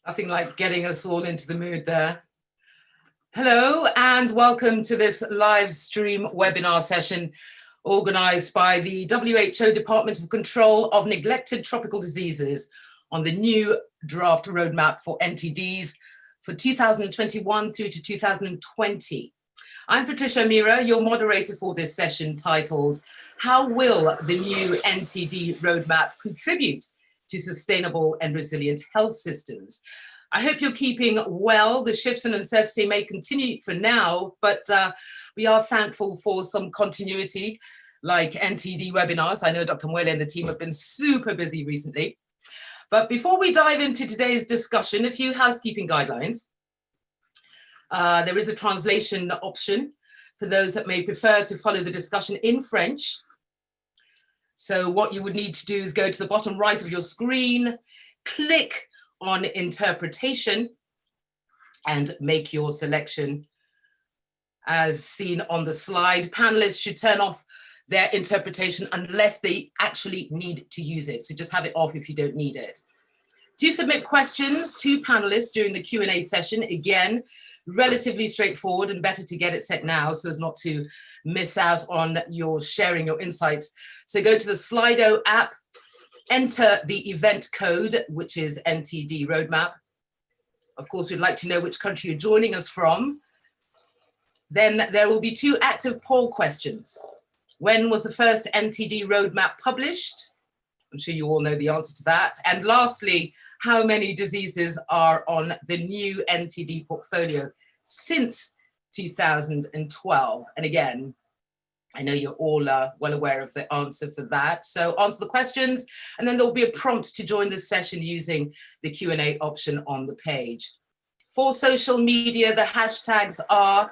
Nothing like getting us all into the mood there. Hello and welcome to this live stream webinar session organised by the WHO Department of Control of Neglected Tropical Diseases on the new draft roadmap for NTDs for 2021 through to 2020. I'm Patricia Mira, your moderator for this session titled, How Will the New NTD Roadmap Contribute to Sustainable and Resilient Health Systems? I hope you're keeping well. The shifts and uncertainty may continue for now, but we are thankful for some continuity like NTD webinars. I know Dr. Mwele and the team have been super busy recently. But before we dive into today's discussion, a few housekeeping guidelines. There is a translation option for those that may prefer to follow the discussion in French. So what you would need to do is go to the bottom right of your screen, click on interpretation and make your selection as seen on the slide. Panelists should turn off their interpretation unless they actually need to use it. So just have it off if you don't need it. To submit questions to panelists during the Q&A session, again, relatively straightforward and better to get it set now so as not to miss out on your sharing your insights. So go to the Slido app, enter the event code, which is NTD Roadmap. Of course, we'd like to know which country you're joining us from. Then there will be 2 active poll questions. When was the first NTD Roadmap published? I'm sure you all know the answer to that. And lastly, how many diseases are on the new NTD portfolio since 2012? And again, I know you're all well aware of the answer for that. So answer the questions, and then there'll be a prompt to join this session using the Q&A option on the page. For social media, the hashtags are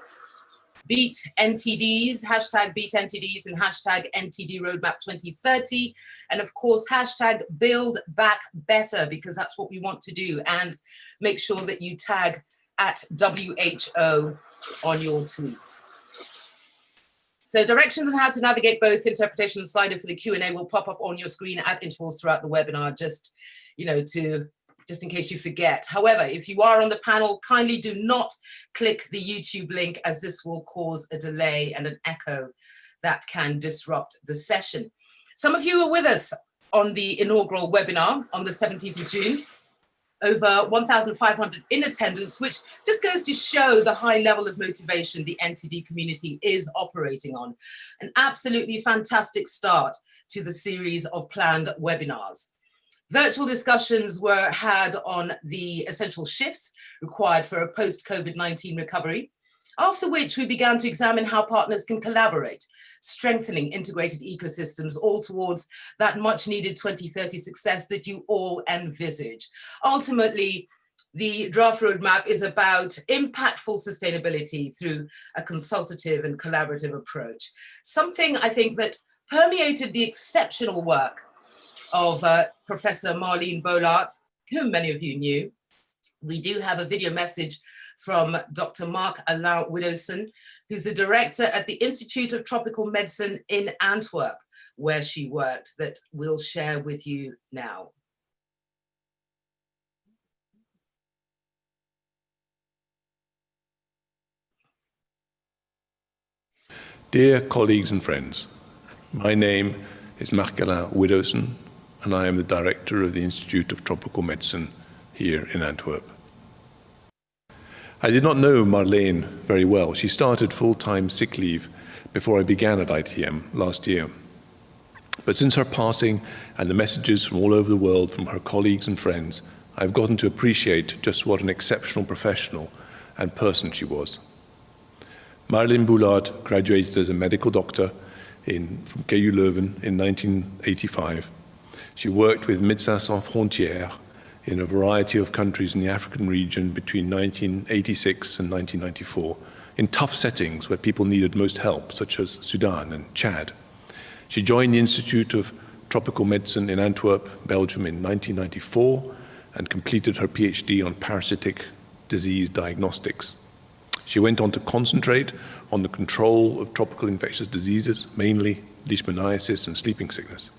BeatNTDs, hashtag BeatNTDs, and hashtag NTD Roadmap 2030. And of course, hashtag Build Back Better, because that's what we want to do. And make sure that you tag at WHO on your tweets. So directions on how to navigate both interpretation and Slido for the Q&A will pop up on your screen at intervals throughout the webinar, just in case you forget. However, if you are on the panel, kindly do not click the YouTube link, as this will cause a delay and an echo that can disrupt the session. Some of you are with us on the inaugural webinar on the 17th of June. Over 1,500 in attendance, which just goes to show the high level of motivation the NTD community is operating on. An absolutely fantastic start to the series of planned webinars. Virtual discussions were had on the essential shifts required for a post-COVID-19 recovery, after which we began to examine how partners can collaborate, strengthening integrated ecosystems, all towards that much needed 2030 success that you all envisage. Ultimately, the draft roadmap is about impactful sustainability through a consultative and collaborative approach. Something I think that permeated the exceptional work of Professor Marlene Bollaert, whom many of you knew. We do have a video message from Dr. Maciej Widdowson, who's the director at the Institute of Tropical Medicine in Antwerp, where she worked, that we'll share with you now. Dear colleagues and friends, my name is Maciej Widdowson, and I am the director of the Institute of Tropical Medicine here in Antwerp. I did not know Marlene very well. She started full-time sick leave before I began at ITM last year. But since her passing and the messages from all over the world from her colleagues and friends, I've gotten to appreciate just what an exceptional professional and person she was. Marlene Bollaert graduated as a medical doctor from KU Leuven in 1985. She worked with Médecins Sans Frontières in a variety of countries in the African region between 1986 and 1994, in tough settings where people needed most help, such as Sudan and Chad. She joined the Institute of Tropical Medicine in Antwerp, Belgium in 1994 and completed her PhD on parasitic disease diagnostics. She went on to concentrate on the control of tropical infectious diseases, mainly leishmaniasis and sleeping sickness.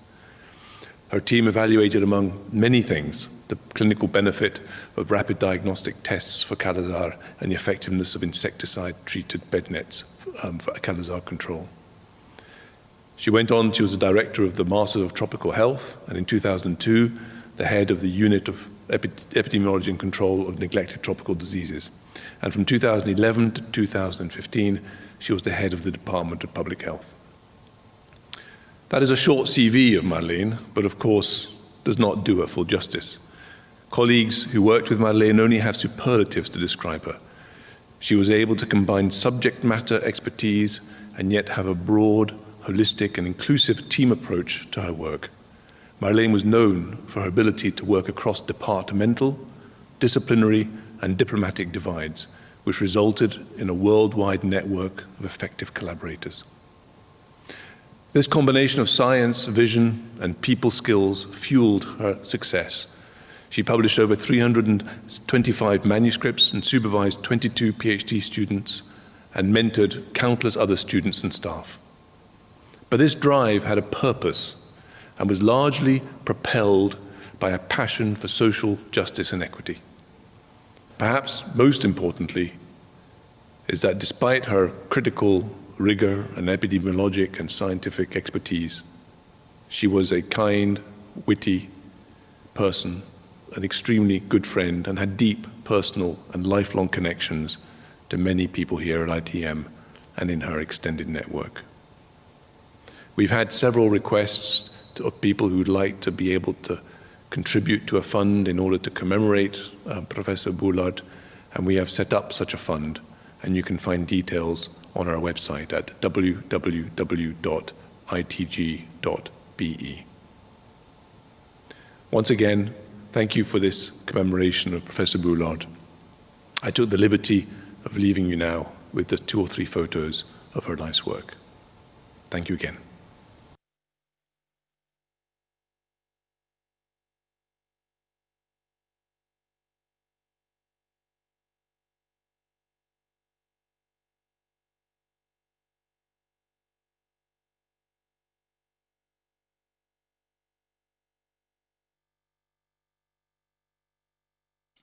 Her team evaluated, among many things, the clinical benefit of rapid diagnostic tests for Kala-Azar and the effectiveness of insecticide-treated bed nets for Kala-Azar control. She went on, she was the director of the Masters of Tropical Health, and in 2002, the head of the Unit of Epidemiology and Control of Neglected Tropical Diseases. And from 2011 to 2015, she was the head of the Department of Public Health. That is a short CV of Marleen, but of course does not do her full justice. Colleagues who worked with Marleen only have superlatives to describe her. She was able to combine subject matter expertise and yet have a broad, holistic and inclusive team approach to her work. Marleen was known for her ability to work across departmental, disciplinary and diplomatic divides, which resulted in a worldwide network of effective collaborators. This combination of science, vision and people skills fueled her success. She published over 325 manuscripts and supervised 22 PhD students and mentored countless other students and staff. But this drive had a purpose and was largely propelled by a passion for social justice and equity. Perhaps most importantly is that despite her critical rigor and epidemiologic and scientific expertise, she was a kind, witty person, an extremely good friend, and had deep personal and lifelong connections to many people here at ITM and in her extended network. We've had several requests of people who would like to be able to contribute to a fund in order to commemorate Professor Boulard, and we have set up such a fund, and you can find details on our website at www.itg.be. Once again, thank you for this commemoration of Professor Boulard. I took the liberty of leaving you now with the 2 or 3 photos of her life's work. Thank you again.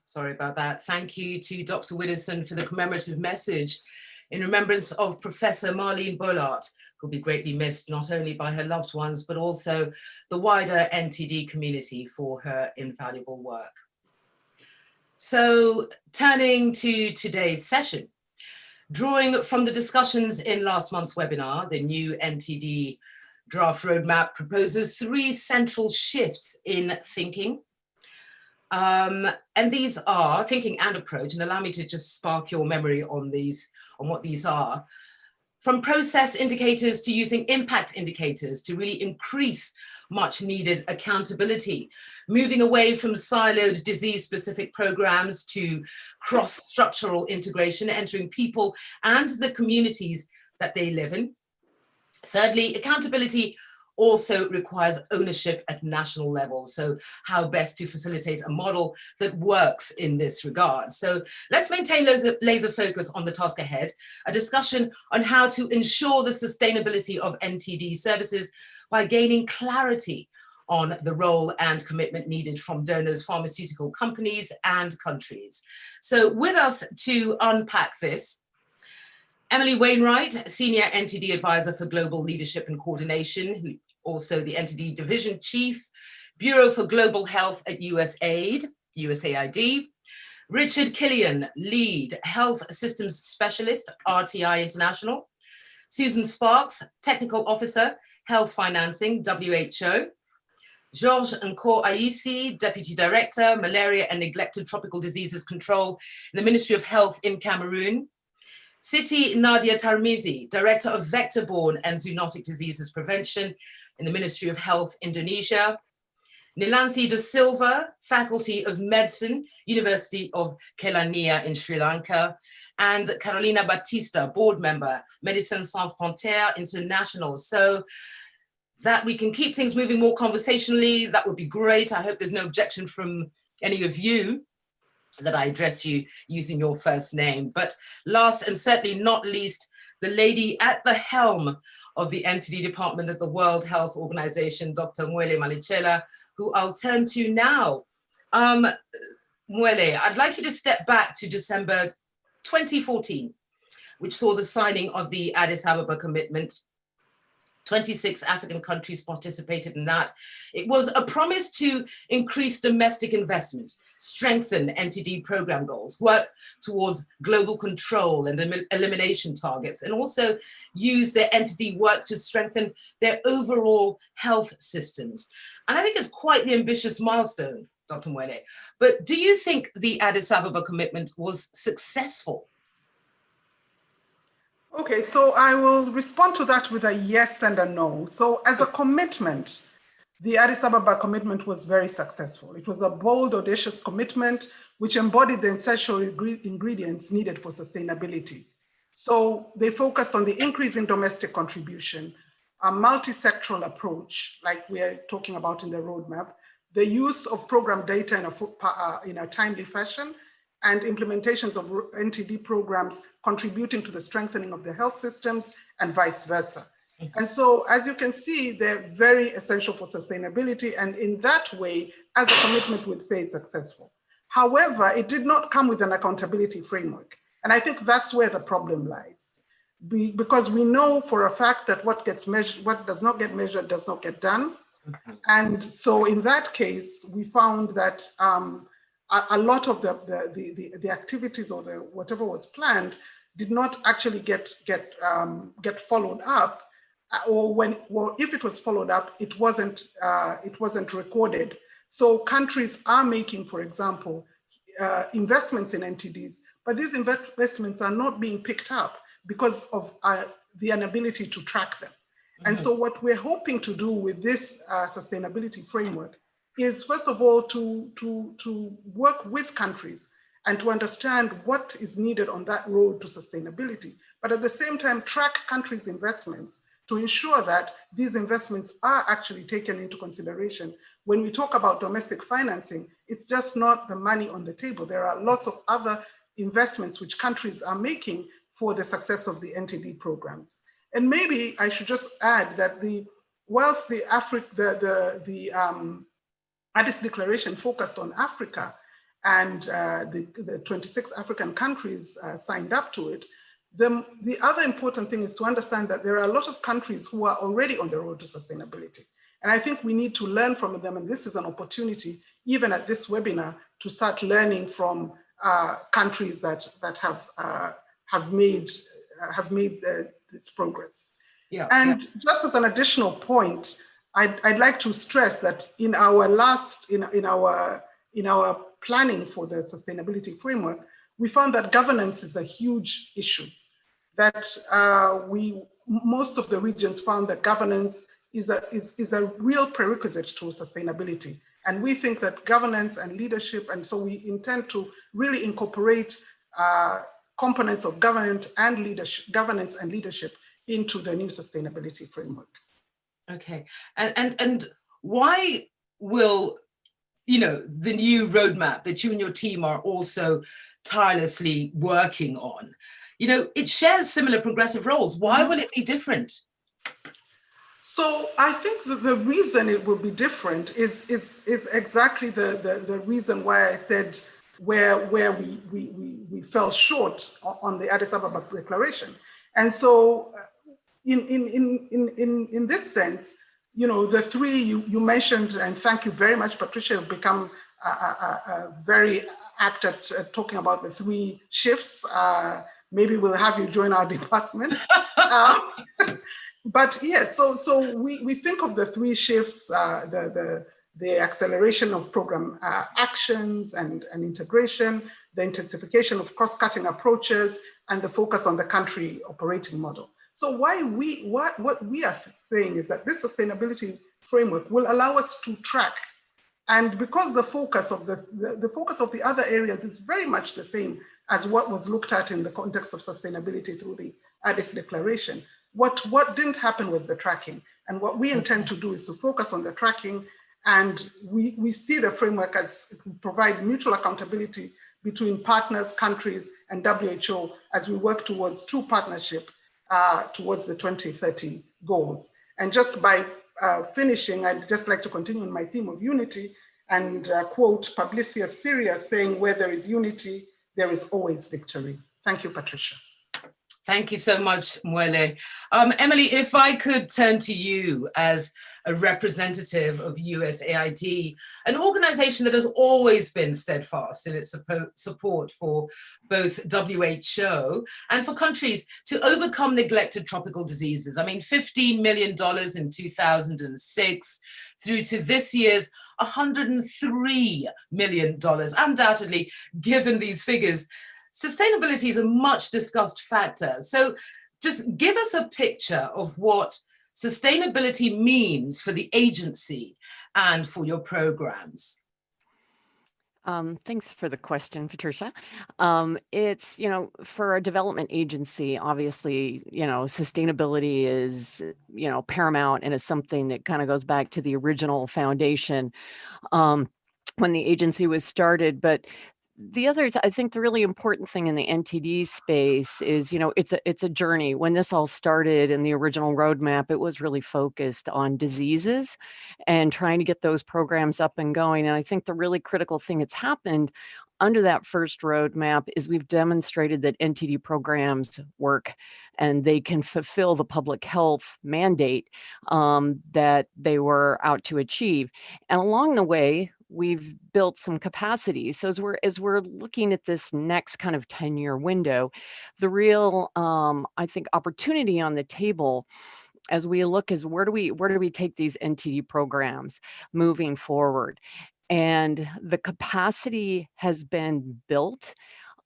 Sorry about that. Thank you to Dr. Widdowson for the commemorative message in remembrance of Professor Marleen Bollaert, who'll be greatly missed not only by her loved ones, but also the wider NTD community for her invaluable work. So turning to today's session, drawing from the discussions in last month's webinar, the new NTD draft roadmap proposes 3 central shifts in thinking. And these are thinking and approach, and allow me to just spark your memory on what these are. From process indicators to using impact indicators to really increase much needed accountability, moving away from siloed disease-specific programs to cross-structural integration, entering people and the communities that they live in. Thirdly, accountability also requires ownership at national level. So how best to facilitate a model that works in this regard. So let's maintain laser focus on the task ahead, a discussion on how to ensure the sustainability of NTD services by gaining clarity on the role and commitment needed from donors, pharmaceutical companies and countries. So with us to unpack this, Emily Wainwright, Senior NTD Advisor for Global Leadership and Coordination, who also the NTD Division Chief, Bureau for Global Health at USAID. Richard Killian, Lead Health Systems Specialist, RTI International. Susan Sparks, Technical Officer, Health Financing, WHO. Georges Nko-Aisi, Deputy Director, Malaria and Neglected Tropical Diseases Control in the Ministry of Health in Cameroon. Siti Nadia Tarmizi, Director of Vector-Borne and Zoonotic Diseases Prevention in the Ministry of Health, Indonesia. Nilanthi De Silva, Faculty of Medicine, University of Kelaniya in Sri Lanka. And Carolina Batista, Board Member, Médecins Sans Frontières International. So that we can keep things moving more conversationally, that would be great. I hope there's no objection from any of you that I address you using your first name. But last and certainly not least, the lady at the helm of the NTD department at the World Health Organization, Dr. Mwele Malichela, who I'll turn to now. Mwele, I'd like you to step back to December 2014, which saw the signing of the Addis Ababa Commitment. 26 African countries participated in that. It was a promise to increase domestic investment, strengthen NTD program goals, work towards global control and elimination targets, and also use their NTD work to strengthen their overall health systems. And I think it's quite the ambitious milestone, Dr. Mwele. But do you think the Addis Ababa Commitment was successful? Okay, so I will respond to that with a yes and a no. So as a commitment, the Addis Ababa Commitment was very successful. It was a bold, audacious commitment which embodied the essential ingredients needed for sustainability. So they focused on the increase in domestic contribution, a multi-sectoral approach, like we are talking about in the roadmap, the use of program data in a timely fashion, and implementations of NTD programs contributing to the strengthening of the health systems and vice versa. And so, as you can see, they're very essential for sustainability, and in that way, as a commitment would say, it's successful. However, it did not come with an accountability framework. And I think that's where the problem lies. Because we know for a fact that what gets measured, what does not get measured does not get done. And so in that case, we found that a lot of the activities or whatever was planned did not actually get followed up, or if it was followed up, it wasn't recorded. So countries are making, for example, investments in NTDs, but these investments are not being picked up because of the inability to track them. And so what we're hoping to do with this sustainability framework is, first of all, to work with countries and to understand what is needed on that road to sustainability, but at the same time, track countries' investments to ensure that these investments are actually taken into consideration. When we talk about domestic financing, it's just not the money on the table. There are lots of other investments which countries are making for the success of the NTD programs. And maybe I should just add that whilst the Addis Declaration focused on Africa, and the 26 African countries signed up to it, the other important thing is to understand that there are a lot of countries who are already on the road to sustainability. And I think we need to learn from them, and this is an opportunity, even at this webinar, to start learning from countries that have made this progress. Yeah, and just as an additional point, I'd like to stress that in our planning for the sustainability framework, we found that governance is a huge issue. That most of the regions found that governance is a real prerequisite to sustainability. And we think that governance and leadership, and so we intend to really incorporate components of governance and leadership into the new sustainability framework. Okay, and why will the new roadmap that you and your team are also tirelessly working on, it shares similar progressive roles. Why will it be different? So I think that the reason it will be different is exactly the reason why I said where we fell short on the Addis Ababa Declaration. And so in this sense, the three you mentioned, and thank you very much, Patricia, have become very apt at talking about the three shifts. Maybe we'll have you join our department. But yes, so we think of the three shifts, the acceleration of program actions and integration, the intensification of cross-cutting approaches, and the focus on the country operating model. So what we are saying is that this sustainability framework will allow us to track, and because the focus of the other areas is very much the same as what was looked at in the context of sustainability through the Addis Declaration. What didn't happen was the tracking, and what we intend to do is to focus on the tracking, and we see the framework as it will provide mutual accountability between partners, countries, and WHO as we work towards true partnership towards the 2030 goals. And just by finishing, I'd just like to continue on my theme of unity and quote Publicia Syria saying, where there is unity, there is always victory. Thank you, Patricia. Thank you so much, Mwele. Emily, if I could turn to you as a representative of USAID, an organization that has always been steadfast in its support for both WHO and for countries to overcome neglected tropical diseases. I mean, $15 million in 2006 through to this year's $103 million. Undoubtedly, given these figures, sustainability is a much discussed factor. So just give us a picture of what sustainability means for the agency and for your programs. Thanks for the question, Patricia. It's, for a development agency, obviously, sustainability is, paramount, and is something that kind of goes back to the original foundation when the agency was started. But the other, I think the really important thing in the NTD space is, it's a journey. When this all started in the original roadmap, it was really focused on diseases and trying to get those programs up and going. And I think the really critical thing that's happened under that first roadmap is we've demonstrated that NTD programs work and they can fulfill the public health mandate that they were out to achieve. And along the way, we've built some capacity. So as we're looking at this next kind of 10-year window, the real, I think, opportunity on the table as we look is where do we take these NTD programs moving forward? And the capacity has been built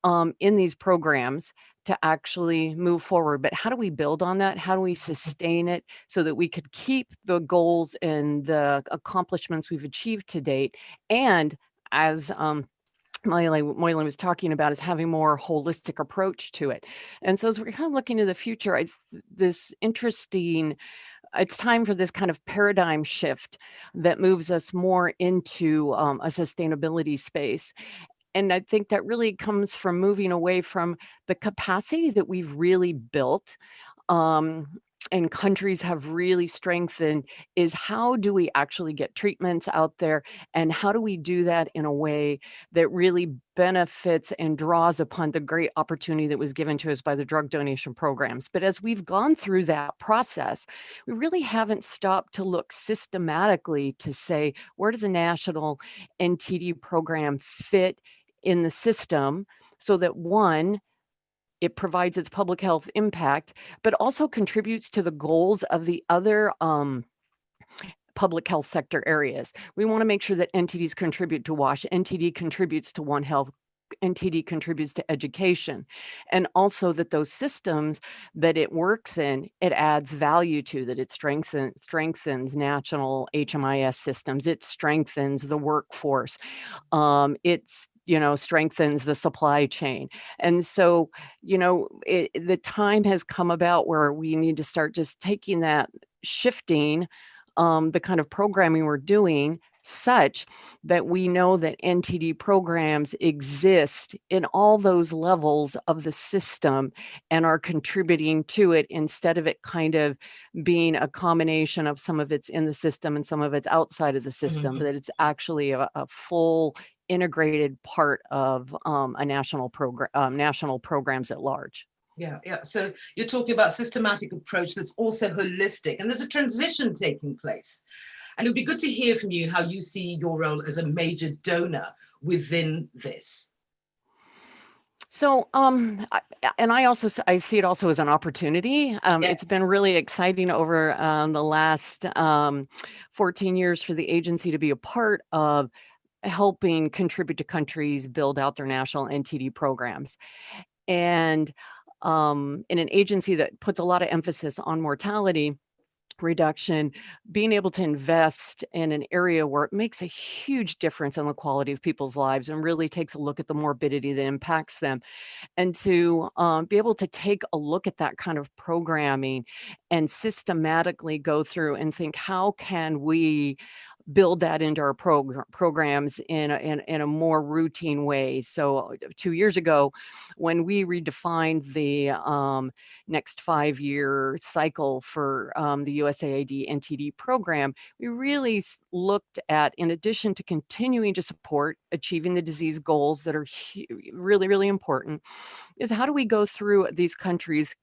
in these programs to actually move forward. But how do we build on that? How do we sustain it so that we could keep the goals and the accomplishments we've achieved to date? And as Moylan was talking about, is having more holistic approach to it. And so as we're kind of looking to the future, it's time for this kind of paradigm shift that moves us more into a sustainability space. And I think that really comes from moving away from the capacity that we've really built and countries have really strengthened, is how do we actually get treatments out there, and how do we do that in a way that really benefits and draws upon the great opportunity that was given to us by the drug donation programs. But as we've gone through that process, we really haven't stopped to look systematically to say, where does a national NTD program fit in the system so that, one, it provides its public health impact, but also contributes to the goals of the other public health sector areas. We want to make sure that NTDs contribute to WASH, NTD contributes to One Health, NTD contributes to education, and also that those systems that it works in, it adds value to, that it strengthens national HMIS systems, it strengthens the workforce, it's strengthens the supply chain. And so, the time has come about where we need to start just taking that, shifting the kind of programming we're doing such that we know that NTD programs exist in all those levels of the system and are contributing to it, instead of it kind of being a combination of some of it's in the system and some of it's outside of the system, that it's actually a full integrated part of a national program, national programs at large. Yeah. So you're talking about systematic approach that's also holistic, and there's a transition taking place. And it would be good to hear from you how you see your role as a major donor within this. So, I see it also as an opportunity. Yes. It's been really exciting over the last 14 years for the agency to be a part of helping contribute to countries build out their national NTD programs. And in an agency that puts a lot of emphasis on mortality reduction, being able to invest in an area where it makes a huge difference in the quality of people's lives and really takes a look at the morbidity that impacts them, and to be able to take a look at that kind of programming and systematically go through and think, how can we build that into our programs in a more routine way. So 2 years ago, when we redefined the next 5-year cycle for the USAID NTD program, we really looked at, in addition to continuing to support achieving the disease goals that are really, really important, is how do we go through these countries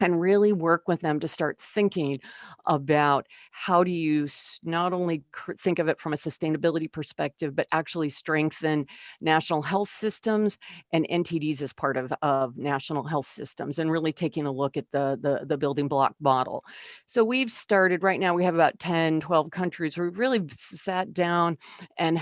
and really work with them to start thinking about how do you not only think of it from a sustainability perspective, but actually strengthen national health systems and NTDs as part of national health systems, and really taking a look at the building block model. So we've started, right now we have about 10, 12 countries where we've really sat down and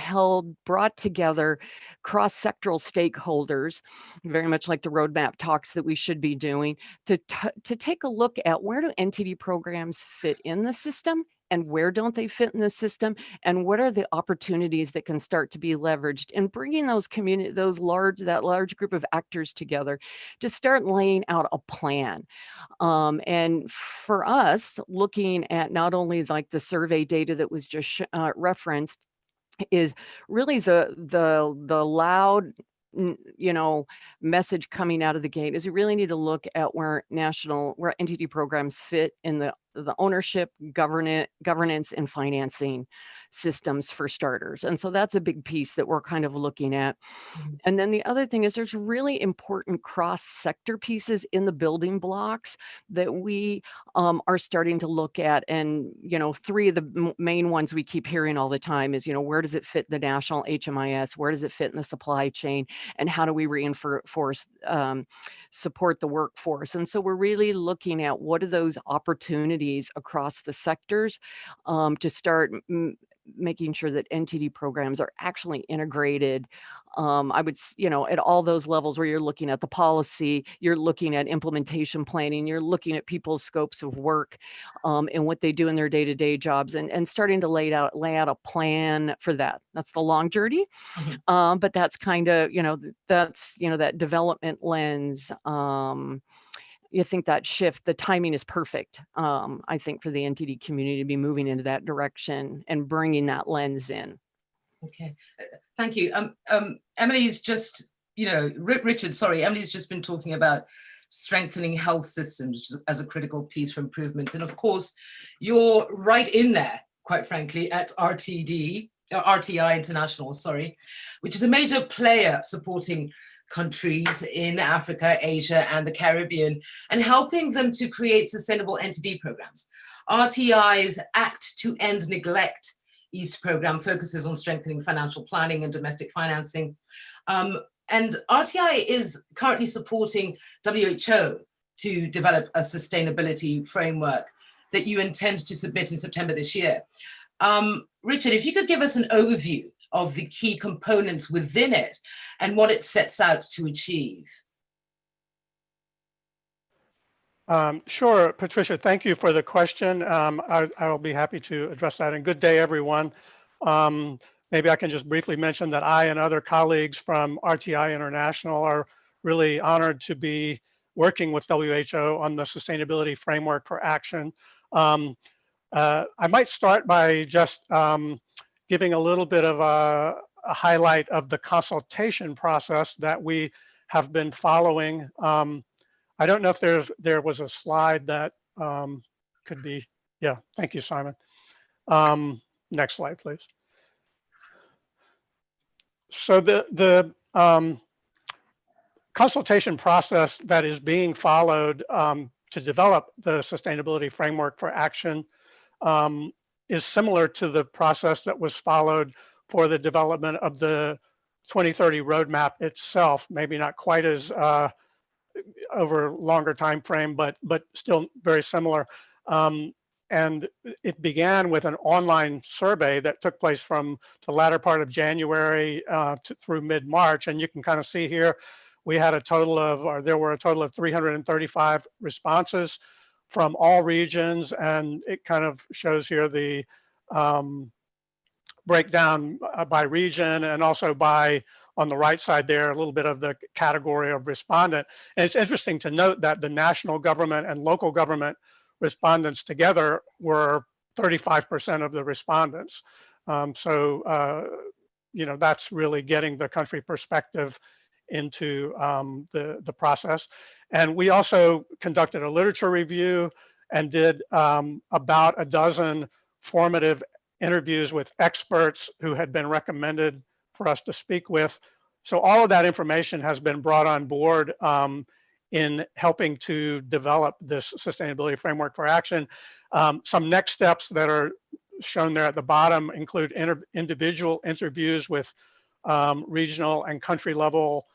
brought together cross-sectoral stakeholders, very much like the roadmap talks that we should be doing, to take a look at where do NTD programs fit in the system and where don't they fit in the system, and what are the opportunities that can start to be leveraged, and bringing those that large group of actors together to start laying out a plan. And for us, looking at not only like the survey data that was just referenced, is really the loud message coming out of the gate is we really need to look at where NTD programs fit in the ownership, governance, and financing systems for starters. And so that's a big piece that we're kind of looking at. And then the other thing is there's really important cross-sector pieces in the building blocks that we are starting to look at. And, 3 of the main ones we keep hearing all the time is, where does it fit the national HMIS? Where does it fit in the supply chain? And how do we reinforce, support the workforce? And so we're really looking at what are those opportunities across the sectors to start making sure that NTD programs are actually integrated. I would, at all those levels where you're looking at the policy, you're looking at implementation planning, you're looking at people's scopes of work and what they do in their day-to-day jobs, and starting to lay out a plan for that. That's the long journey, but that's kind of, that development lens. You think that shift, the timing is perfect, I think, for the NTD community to be moving into that direction and bringing that lens in. Okay, thank you. Emily's just, Richard, sorry, Emily's just been talking about strengthening health systems as a critical piece for improvement. And of course, you're right in there, quite frankly, at RTI International, which is a major player supporting countries in Africa, Asia, and the Caribbean, and helping them to create sustainable NTD programs. RTI's Act to End Neglect East program focuses on strengthening financial planning and domestic financing. And RTI is currently supporting WHO to develop a sustainability framework that you intend to submit in September this year. Richard, if you could give us an overview of the key components within it and what it sets out to achieve. Sure, Patricia, thank you for the question. I'll be happy to address that. And good day, everyone. Maybe I can just briefly mention that I and other colleagues from RTI International are really honored to be working with WHO on the Sustainability Framework for Action. I might start by just giving a little bit of a highlight of the consultation process that we have been following. I don't know if there was a slide that could be, yeah, thank you, Simon. Next slide, please. So the consultation process that is being followed to develop the Sustainability Framework for Action is similar to the process that was followed for the development of the 2030 roadmap itself, maybe not quite as over a longer time frame, but still very similar. And it began with an online survey that took place from the latter part of January through mid-March. And you can kind of see here, we had a total of, or there were a total of 335 responses from all regions. And it kind of shows here the breakdown by region, and also by, on the right side there, a little bit of the category of respondent. And it's interesting to note that the national government and local government respondents together were 35% of the respondents. You know, that's really getting the country perspective into the process. And we also conducted a literature review and did about a dozen formative interviews with experts who had been recommended for us to speak with. So all of that information has been brought on board in helping to develop this sustainability framework for action. Some next steps that are shown there at the bottom include individual interviews with regional and country level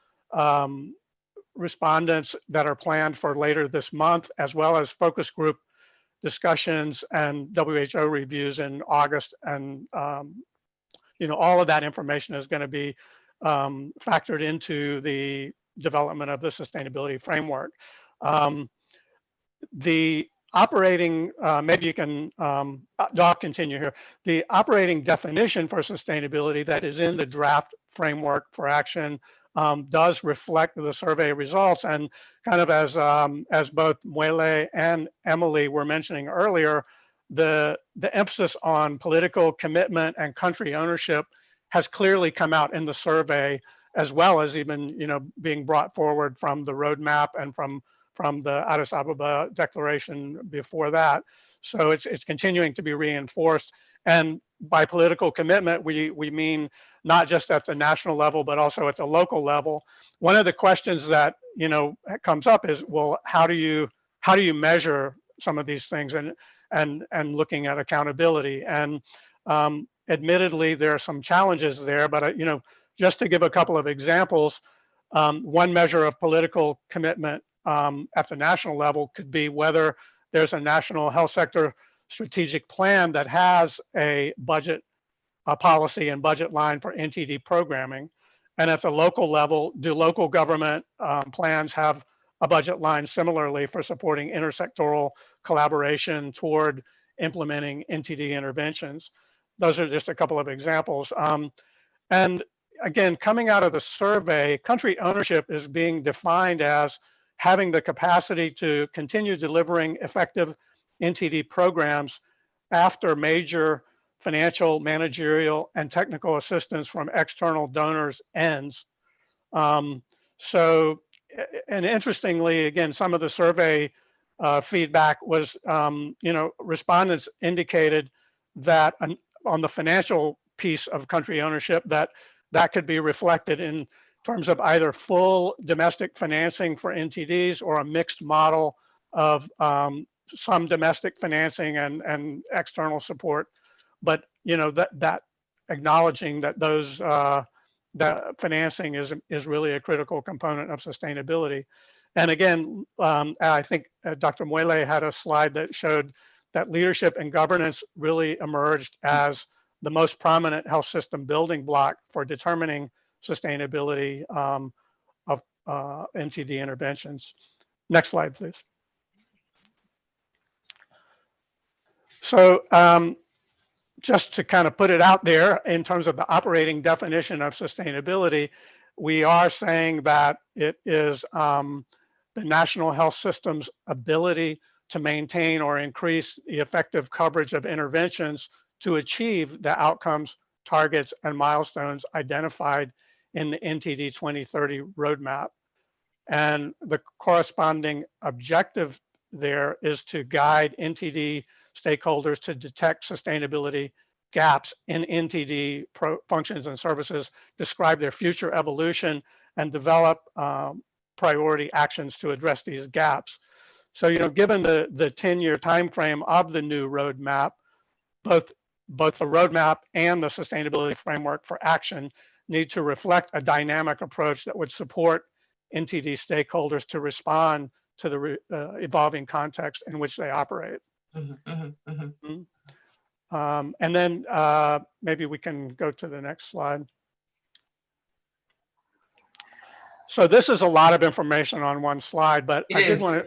respondents that are planned for later this month, as well as focus group discussions and WHO reviews in August. And you know, all of that information is going to be factored into the development of the sustainability framework. The operating, maybe you can, I'll continue here. The operating definition for sustainability that is in the draft framework for action does reflect the survey results. And kind of as both Muele and Emily were mentioning earlier, the emphasis on political commitment and country ownership has clearly come out in the survey, as well as even, you know, being brought forward from the roadmap and from the Addis Ababa declaration before that. So it's continuing to be reinforced. And by political commitment, we mean not just at the national level, but also at the local level. One of the questions that, you know, comes up is, well, how do you measure some of these things and looking at accountability? And admittedly, there are some challenges there, but you know, just to give a couple of examples, one measure of political commitment at the national level could be whether there's a national health sector strategic plan that has a budget, a policy and budget line for NTD programming. And at the local level, do local government plans have a budget line similarly for supporting intersectoral collaboration toward implementing NTD interventions? Those are just a couple of examples. And again, coming out of the survey, country ownership is being defined as having the capacity to continue delivering effective NTD programs after major financial, managerial, and technical assistance from external donors ends. And interestingly, again, some of the survey feedback was, you know, respondents indicated that on the financial piece of country ownership, that could be reflected in terms of either full domestic financing for NTDs or a mixed model of some domestic financing and external support. But you know, that acknowledging that those that financing is really a critical component of sustainability. And again, I think Dr. Muele had a slide that showed that leadership and governance really emerged as the most prominent health system building block for determining sustainability of NTD interventions. Next slide, please. So just to kind of put it out there in terms of the operating definition of sustainability, we are saying that it is the national health system's ability to maintain or increase the effective coverage of interventions to achieve the outcomes, targets, and milestones identified in the NTD 2030 roadmap. And the corresponding objective there is to guide NTD stakeholders to detect sustainability gaps in NTD functions and services, describe their future evolution, and develop priority actions to address these gaps. So, you know, given the 10-year time frame of the new roadmap, both the roadmap and the sustainability framework for action need to reflect a dynamic approach that would support NTD stakeholders to respond to the evolving context in which they operate. And then maybe we can go to the next slide. So this is a lot of information on one slide, but I did want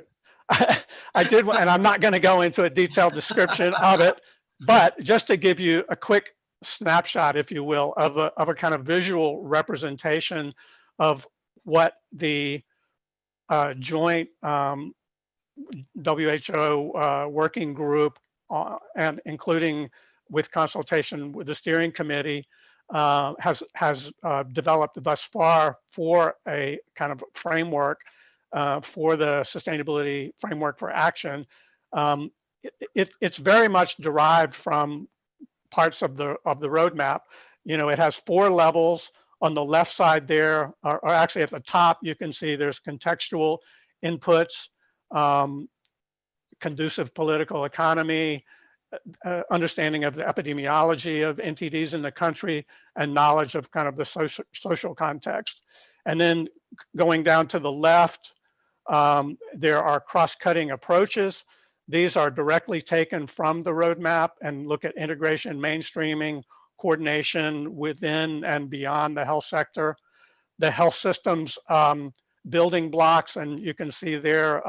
to, and I'm not going to go into a detailed description of it, but just to give you a quick snapshot, if you will, of a kind of visual representation of what the joint WHO working group and including with consultation with the steering committee, has developed thus far for a kind of framework for the sustainability framework for action. It's very much derived from parts of the roadmap. It has 4 levels. On the left side there, or actually at the top, you can see there's contextual inputs, conducive political economy, understanding of the epidemiology of NTDs in the country, and knowledge of kind of the social context. And then going down to the left, there are cross-cutting approaches. These are directly taken from the roadmap and look at integration, mainstreaming, coordination within and beyond the health sector. The health systems building blocks, and you can see there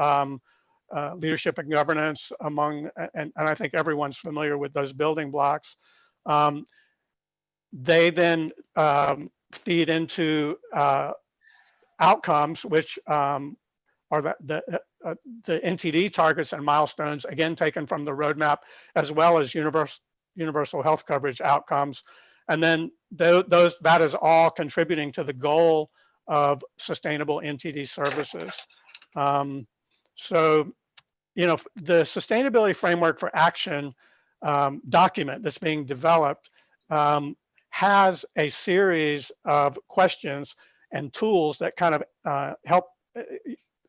leadership and governance among, and I think everyone's familiar with those building blocks. They then feed into outcomes, which are the NTD targets and milestones, again taken from the roadmap, as well as universal health coverage outcomes. And then that is all contributing to the goal of sustainable NTD services. So, the Sustainability Framework for Action document that's being developed has a series of questions and tools that kind of help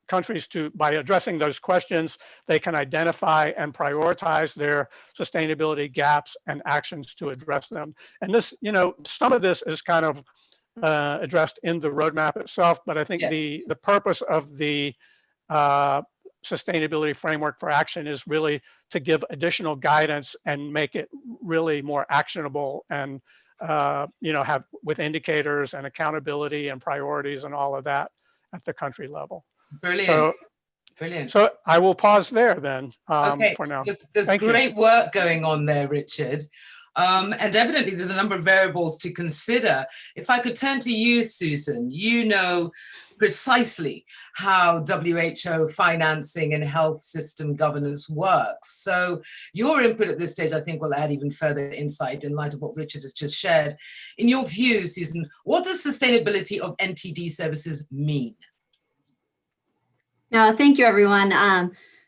countries by addressing those questions, they can identify and prioritize their sustainability gaps and actions to address them. And this, some of this is kind of addressed in the roadmap itself, but I think the purpose of the Sustainability Framework for Action is really to give additional guidance and make it really more actionable and, have with indicators and accountability and priorities and all of that at the country level. Brilliant. Brilliant. So I will pause there then for now. There's great work going on there, Richard. And evidently there's a number of variables to consider. If I could turn to you, Susan, you know precisely how WHO financing and health system governance works. So your input at this stage, I think, will add even further insight in light of what Richard has just shared. In your view, Susan, what does sustainability of NTD services mean? No, thank you, everyone.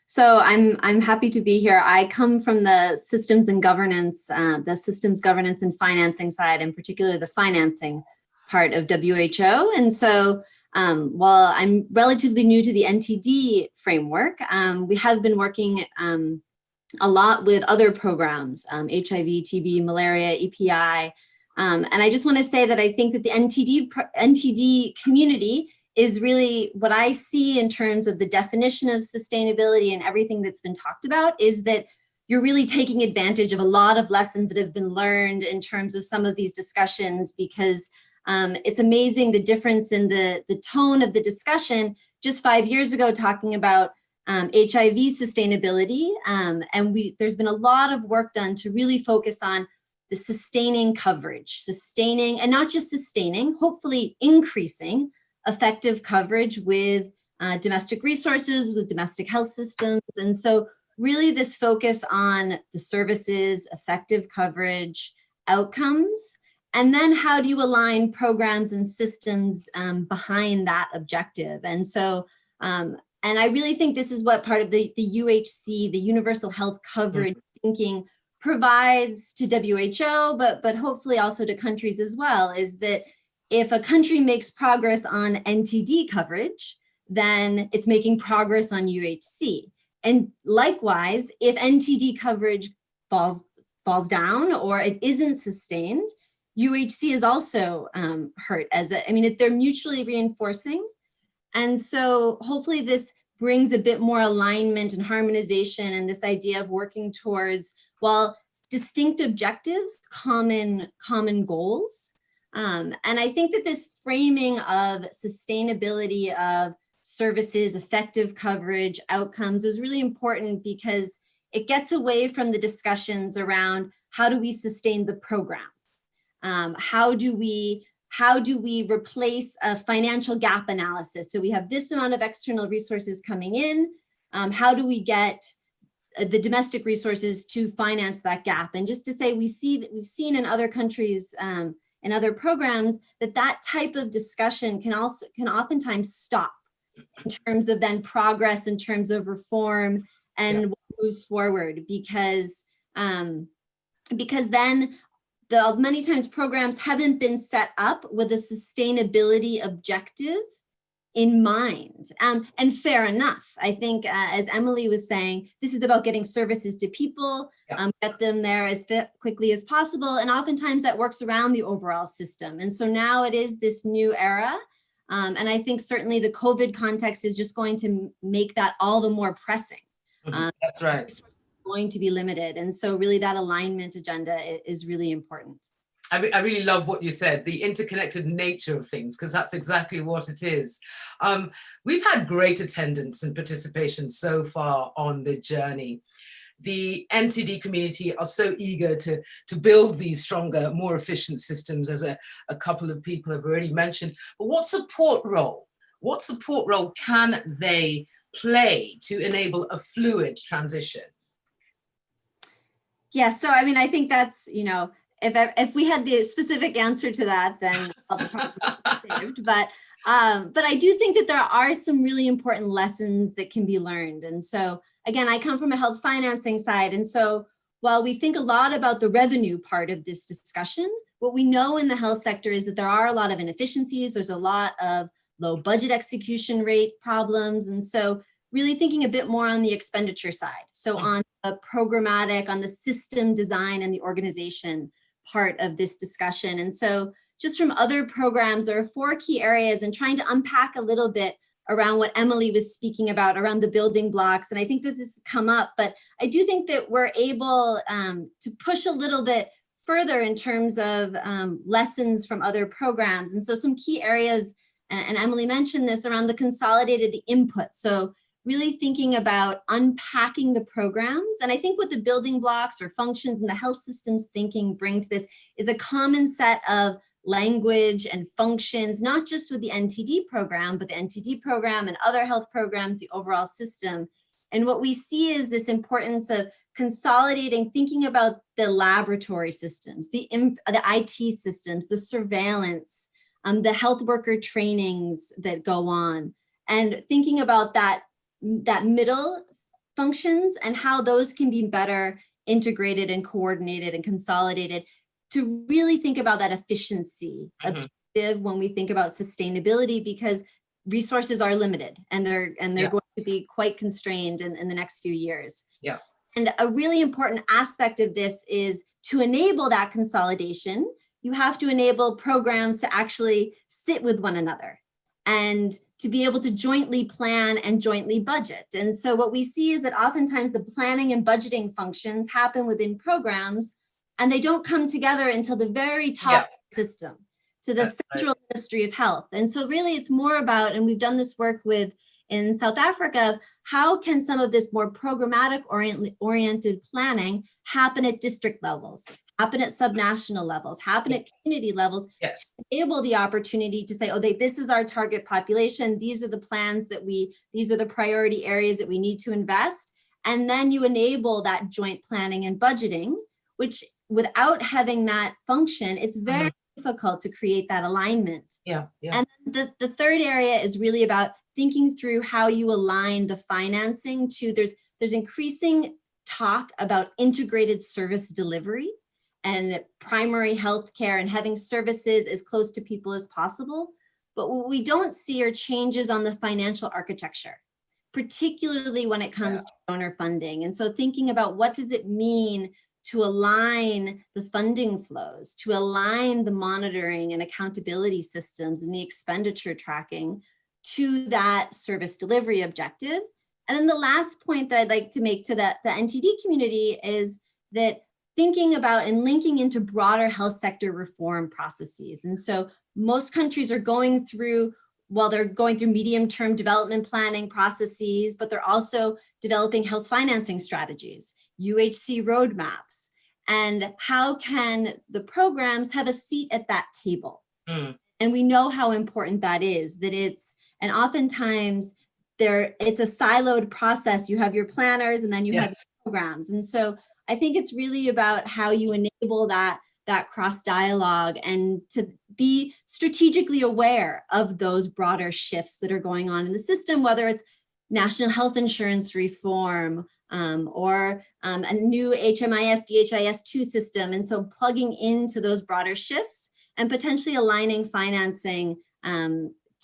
So I'm happy to be here. I come from the systems and governance, and financing side, and particularly the financing part of WHO. And so while I'm relatively new to the NTD framework, we have been working a lot with other programs, HIV, TB, malaria, EPI. And I just want to say that I think that the NTD community is really what I see in terms of the definition of sustainability and everything that's been talked about, is that you're really taking advantage of a lot of lessons that have been learned in terms of some of these discussions, because it's amazing the difference in the tone of the discussion just 5 years ago talking about HIV sustainability. And there's been a lot of work done to really focus on the sustaining coverage, and not just sustaining, hopefully increasing effective coverage with domestic resources, with domestic health systems. And so really this focus on the services, effective coverage, outcomes, and then how do you align programs and systems behind that objective? And so, and I really think this is what part of the UHC, the Universal Health Coverage thinking, provides to WHO, but hopefully also to countries as well, is that if a country makes progress on NTD coverage, then it's making progress on UHC. And likewise, if NTD coverage falls down or it isn't sustained, UHC is also hurt. They're mutually reinforcing. And so hopefully this brings a bit more alignment and harmonization, and this idea of working towards, while distinct objectives, common goals. And I think that this framing of sustainability of services, effective coverage, outcomes is really important, because it gets away from the discussions around how do we sustain the program? How do we replace a financial gap analysis? So we have this amount of external resources coming in. How do we get the domestic resources to finance that gap. And just to say, we've seen in other countries, in other programs, that type of discussion can oftentimes stop in terms of then progress, in terms of reform and what moves forward, because then many times programs haven't been set up with a sustainability objective in mind. And fair enough. I think, as Emily was saying, this is about getting services to people, get them there as quickly as possible. And oftentimes that works around the overall system. And so now it is this new era. And I think certainly the COVID context is just going to make that all the more pressing. That's right. Going to be limited. And so really that alignment agenda is really important. I really love what you said, the interconnected nature of things, because that's exactly what it is. We've had great attendance and participation so far on the journey. The NTD community are so eager to build these stronger, more efficient systems, as a couple of people have already mentioned. But what support role can they play to enable a fluid transition? Yeah, so I mean, I think that's, if we had the specific answer to that, then all the problems would be saved. But I do think that there are some really important lessons that can be learned. And so again, I come from a health financing side. And so while we think a lot about the revenue part of this discussion, what we know in the health sector is that there are a lot of inefficiencies. There's a lot of low budget execution rate problems. And so really thinking a bit more on the expenditure side. So on the programmatic, on the system design and the organization part of this discussion. And so just from other programs, there are 4 key areas, and trying to unpack a little bit around what Emily was speaking about around the building blocks. And I think that this has come up, but I do think that we're able to push a little bit further in terms of lessons from other programs. And so some key areas, and Emily mentioned this, around the consolidated, the input. So really thinking about unpacking the programs. And I think what the building blocks or functions and the health systems thinking bring to this is a common set of language and functions, not just with the NTD program, but the NTD program and other health programs, the overall system. And what we see is this importance of consolidating, thinking about the laboratory systems, the IT systems, the surveillance, the health worker trainings that go on, and thinking about that middle functions and how those can be better integrated and coordinated and consolidated to really think about that efficiency objective when we think about sustainability, because resources are limited and they're going to be quite constrained in the next few years. Yeah. And a really important aspect of this is to enable that consolidation, you have to enable programs to actually sit with one another and to be able to jointly plan and jointly budget. And so what we see is that oftentimes the planning and budgeting functions happen within programs, and they don't come together until the very top system, to the central Ministry of Health. And so really it's more about, and we've done this work in South Africa, how can some of this more programmatic oriented planning happen at district levels, happen at subnational levels, happen at community levels, to enable the opportunity to say, oh, this is our target population. These are the plans these are the priority areas that we need to invest. And then you enable that joint planning and budgeting, which without having that function, it's very difficult to create that alignment. And the third area is really about thinking through how you align the financing to, there's increasing talk about integrated service delivery and primary health care and having services as close to people as possible. But what we don't see are changes on the financial architecture, particularly when it comes to donor funding. And so thinking about what does it mean to align the funding flows, to align the monitoring and accountability systems and the expenditure tracking to that service delivery objective. And then the last point that I'd like to make to the NTD community is that thinking about and linking into broader health sector reform processes. And so most countries are going through, they're going through medium-term development planning processes, but they're also developing health financing strategies, UHC roadmaps, and how can the programs have a seat at that table? And we know how important that is, and oftentimes it's a siloed process. You have your planners and then you have programs. And so I think it's really about how you enable that cross dialogue and to be strategically aware of those broader shifts that are going on in the system, whether it's national health insurance reform or a new HMIS, DHIS2 system. And so plugging into those broader shifts and potentially aligning financing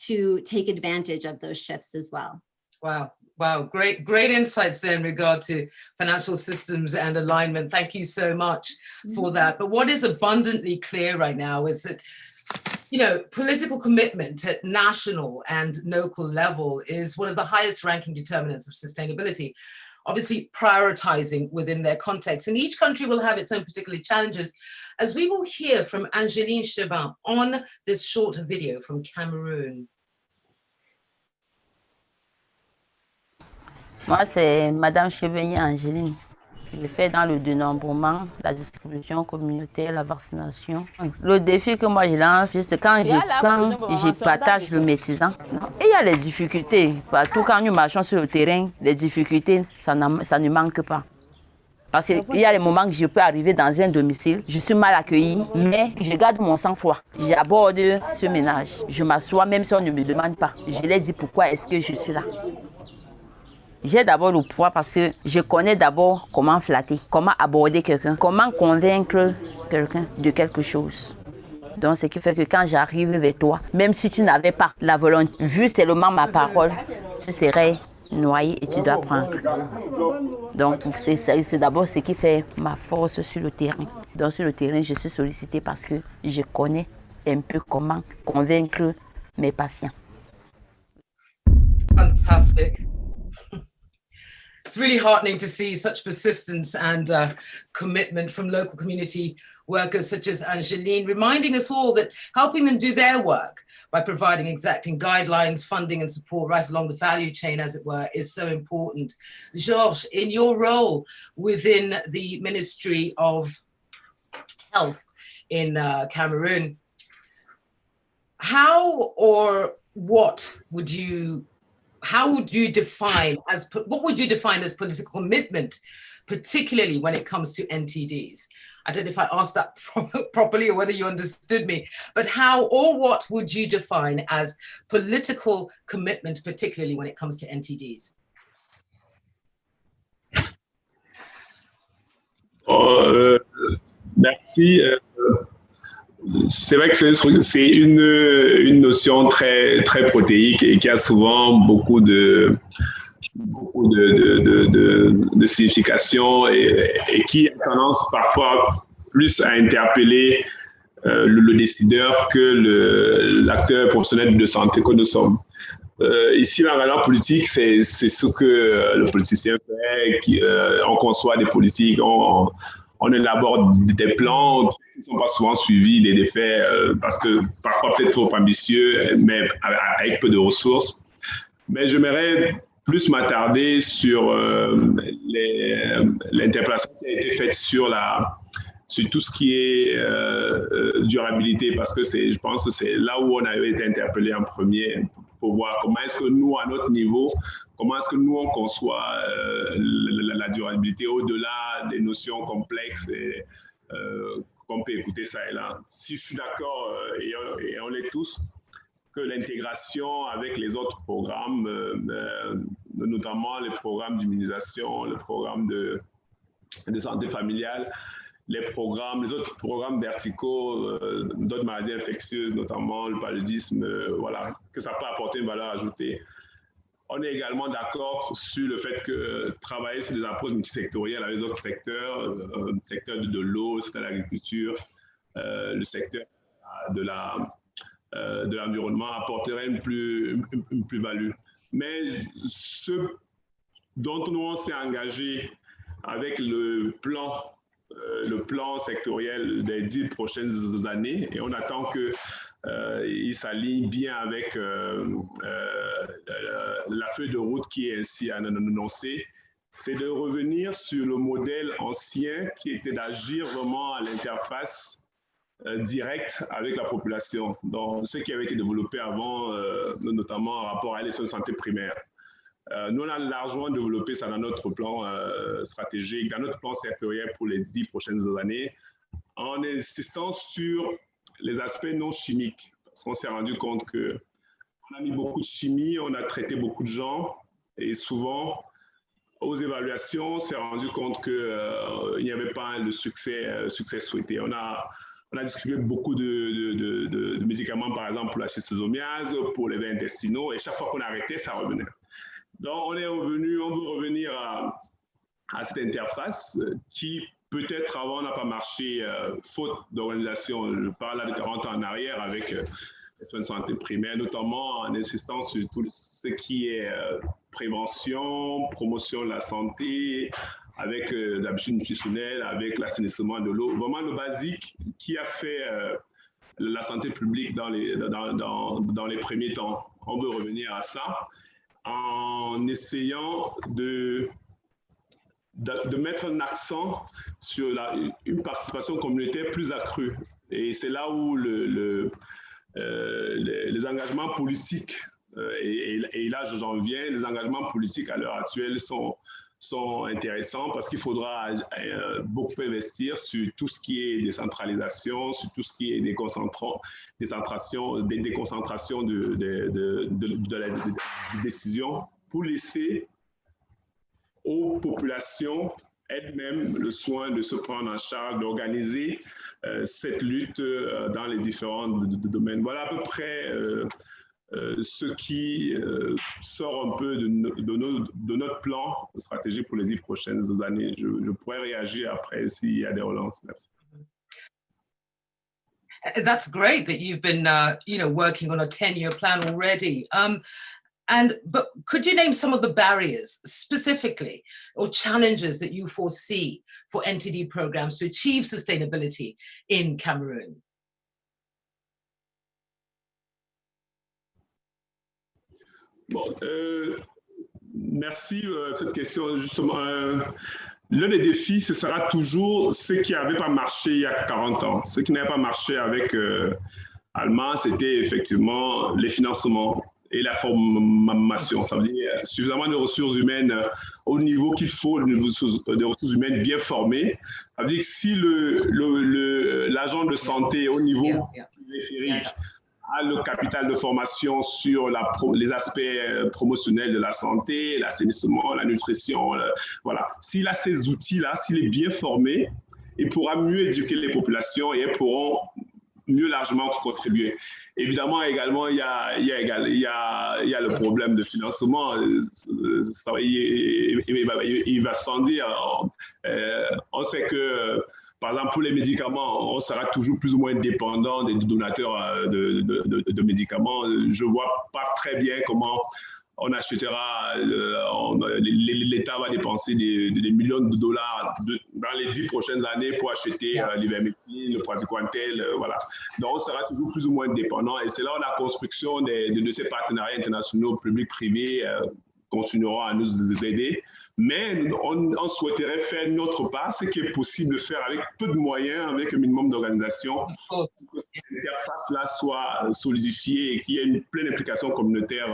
to take advantage of those shifts as well. Wow. Wow, great insights there in regard to financial systems and alignment. Thank you so much for that. But what is abundantly clear right now is that, you know, political commitment at national and local level is one of the highest ranking determinants of sustainability, obviously prioritizing within their context. And each country will have its own particular challenges, as we will hear from Angeline Chebin on this short video from Cameroon. Moi, c'est Madame Chevigny Angeline. Je fais dans le dénombrement, la distribution communautaire, la vaccination. Le défi que moi je lance, juste quand je partage le métisant. Et il y a les difficultés. Partout quand nous marchons sur le terrain, les difficultés, ça ne manque pas. Parce qu'il y a des moments que je peux arriver dans un domicile, je suis mal accueillie, mais je garde mon sang-froid. J'aborde ce ménage. Je m'assois même si on ne me demande pas. Je leur dis pourquoi est-ce que je suis là. J'ai d'abord le poids parce que je connais d'abord comment flatter, comment aborder quelqu'un, comment convaincre quelqu'un de quelque chose. Donc, ce qui fait que quand j'arrive vers toi, même si tu n'avais pas la volonté, vu seulement ma parole, tu serais noyé et tu dois prendre. Donc, c'est d'abord ce qui fait ma force sur le terrain. Donc, sur le terrain, je suis sollicitée parce que je connais un peu comment convaincre mes patients. Fantastic. It's really heartening to see such persistence and commitment from local community workers such as Angeline, reminding us all that helping them do their work by providing exacting guidelines, funding and support right along the value chain, as it were, is so important. Georges, in your role within the Ministry of Health in Cameroon, how or what would you define as political commitment, particularly when it comes to NTDs? I don't know if I asked that properly or whether you understood me, but how or what would you define as political commitment, particularly when it comes to NTDs? Merci. C'est vrai que c'est une notion très protéique et qui a souvent beaucoup de signification et qui a tendance parfois plus à interpeller le décideur que l'acteur professionnel de santé que nous sommes. Ici, l'engagement politique, c'est ce que le politicien fait, on conçoit des politiques, on élabore des plans qui ne sont pas souvent suivis, des faits, parce que parfois peut-être trop ambitieux, mais avec peu de ressources. Mais j'aimerais plus m'attarder sur l'interpellation qui a été faite sur tout ce qui est durabilité, parce que je pense que c'est là où on avait été interpellé en premier pour voir comment est-ce que nous, à notre niveau, comment est-ce que nous, on conçoit la durabilité au-delà des notions complexes et qu'on peut écouter ça et là. Si je suis d'accord, et on l'est tous, que l'intégration avec les autres programmes, notamment les programmes d'immunisation, les programmes de santé familiale, les autres programmes verticaux, d'autres maladies infectieuses, notamment le paludisme, voilà, que ça peut apporter une valeur ajoutée. On est également d'accord sur le fait que travailler sur des approches multisectorielles avec d'autres secteurs, le secteur de l'eau, le secteur de l'agriculture, le secteur de l'environnement apporterait une plus-value. Mais ce dont nous on s'est engagé avec le plan sectoriel des 10 prochaines années, et on attend qu'il s'aligne bien avec la feuille de route qui est ainsi annoncée, c'est de revenir sur le modèle ancien qui était d'agir vraiment à l'interface directe avec la population, dans ce qui avait été développé avant, notamment en rapport à l'élection de santé primaire. Nous, on a largement développé ça dans notre plan stratégique, dans notre plan sectoriel pour les 10 prochaines années, en insistant sur les aspects non chimiques. Parce qu'on s'est rendu compte qu'on a mis beaucoup de chimie, on a traité beaucoup de gens, et souvent, aux évaluations, on s'est rendu compte qu'il n'y avait pas le succès souhaité. On a discuté beaucoup de médicaments, par exemple, pour la schistosomiase, pour les veins intestinaux, et chaque fois qu'on arrêtait, ça revenait. Donc, on veut revenir à cette interface qui, peut-être avant, n'a pas marché, faute d'organisation. Je parle là de 40 ans en arrière avec les soins de santé primaires, notamment en insistant sur tout ce qui est prévention, promotion de la santé, avec l'habitude nutritionnelle, avec l'assainissement de l'eau. Vraiment le basique qui a fait la santé publique dans les premiers temps. On veut revenir à ça en essayant de mettre un accent sur une participation communautaire plus accrue. Et c'est là où les engagements politiques, et là j'en viens, les engagements politiques à l'heure actuelle sont intéressants parce qu'il faudra beaucoup investir sur tout ce qui est décentralisation, sur tout ce qui est déconcentration de la décision pour laisser aux populations elles-mêmes le soin de se prendre en charge, d'organiser cette lutte dans les différents domaines. Voilà à peu près ce qui sort un peu de notre plan stratégique pour les 10 prochaines années. Je pourrais réagir après s'il y a des relances. Merci. That's great that you've been, working on a 10-year plan already. But could you name some of the barriers specifically or challenges that you foresee for NTD programs to achieve sustainability in Cameroon? Bon, merci de cette question. Justement, l'un des défis, ce sera toujours ce qui n'avait pas marché il y a 40 ans. Ce qui n'avait pas marché avec Allemand, c'était effectivement les financements et la formation. Ça veut dire suffisamment de ressources humaines au niveau qu'il faut, des ressources humaines bien formées. Ça veut dire que si l'agent de santé au niveau périphérique a le capital de formation sur les aspects promotionnels de la santé, l'assainissement, la nutrition, voilà. S'il a ces outils-là, s'il est bien formé, il pourra mieux éduquer les populations et elles pourront mieux largement contribuer. Évidemment, également, il y a le problème de financement. Il va sans dire. On sait que, par exemple, pour les médicaments, on sera toujours plus ou moins dépendant des donateurs de médicaments. Je ne vois pas très bien comment on achètera, l'État va dépenser des millions de dollars dans les 10 prochaines années pour acheter l'ivermectine, le praziquantel, voilà. Donc, on sera toujours plus ou moins dépendant. Et c'est là où la construction de ces partenariats internationaux publics-privés continueront à nous aider. Mais on souhaiterait faire notre part, ce qui est possible de faire avec peu de moyens, avec un minimum d'organisation, pour que cette interface-là soit solidifiée et qu'il y ait une pleine implication communautaire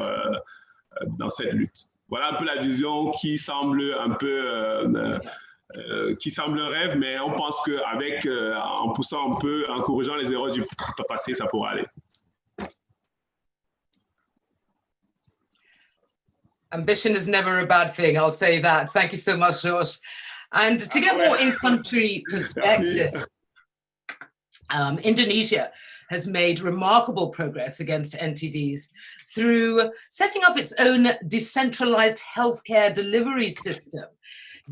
dans cette lutte. Voilà un peu la vision qui semble un rêve, mais on pense qu'avec, en poussant un peu, en corrigeant les erreurs du passé, ça pourra aller. Ambition is never a bad thing, I'll say that. Thank you so much, George. And to get more in-country perspective, Indonesia has made remarkable progress against NTDs through setting up its own decentralized healthcare delivery system,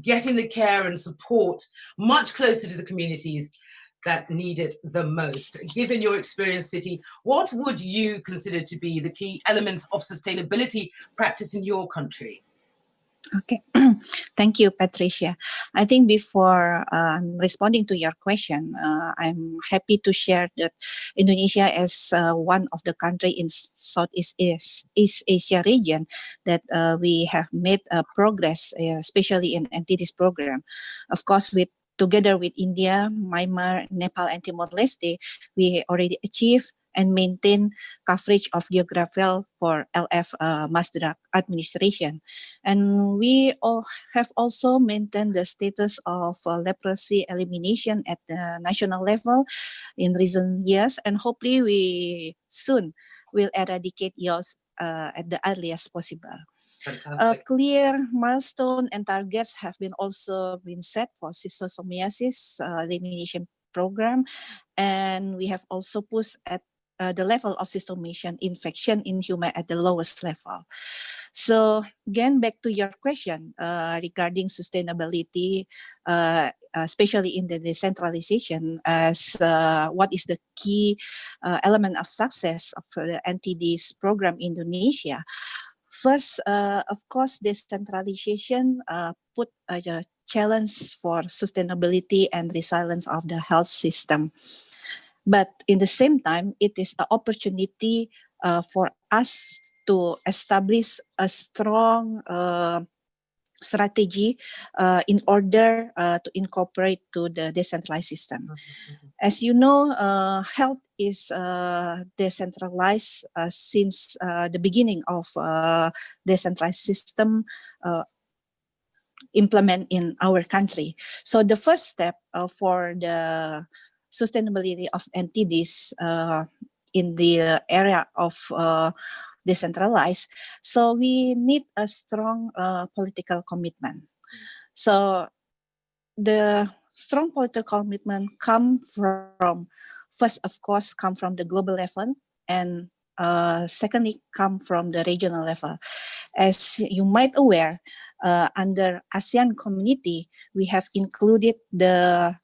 getting the care and support much closer to the communities that need it the most. Given your experience, City, what would you consider to be the key elements of sustainability practice in your country? Okay, thank you, Patricia. I think before responding to your question, I'm happy to share that Indonesia is one of the countries in Southeast East Asia region that we have made progress, especially in NTD's program. Of course, together with India, Myanmar, Nepal, and Timor-Leste, we already achieved and maintain coverage of geographical for LF mass drug administration. And we have also maintained the status of leprosy elimination at the national level in recent years, and hopefully we soon will eradicate yaws at the earliest possible. Fantastic. Clear milestone and targets have been also been set for schistosomiasis elimination program, and we have also pushed at the level of schistosomia infection in human at the lowest level. So again, back to your question regarding sustainability, especially in the decentralization, as what is the key element of success of the NTD's program in Indonesia. First, of course, decentralization put a challenge for sustainability and resilience of the health system. But in the same time, it is an opportunity for us to establish a strong strategy in order to incorporate to the decentralized system. As you know, health is decentralized since the beginning of decentralized system implement in our country. So the first step for the sustainability of NTDs in the area of decentralized, so we need a strong political commitment. So the strong political commitment come from, first of course, come from the global level, and secondly come from the regional level. As you might aware, under ASEAN community, we have included the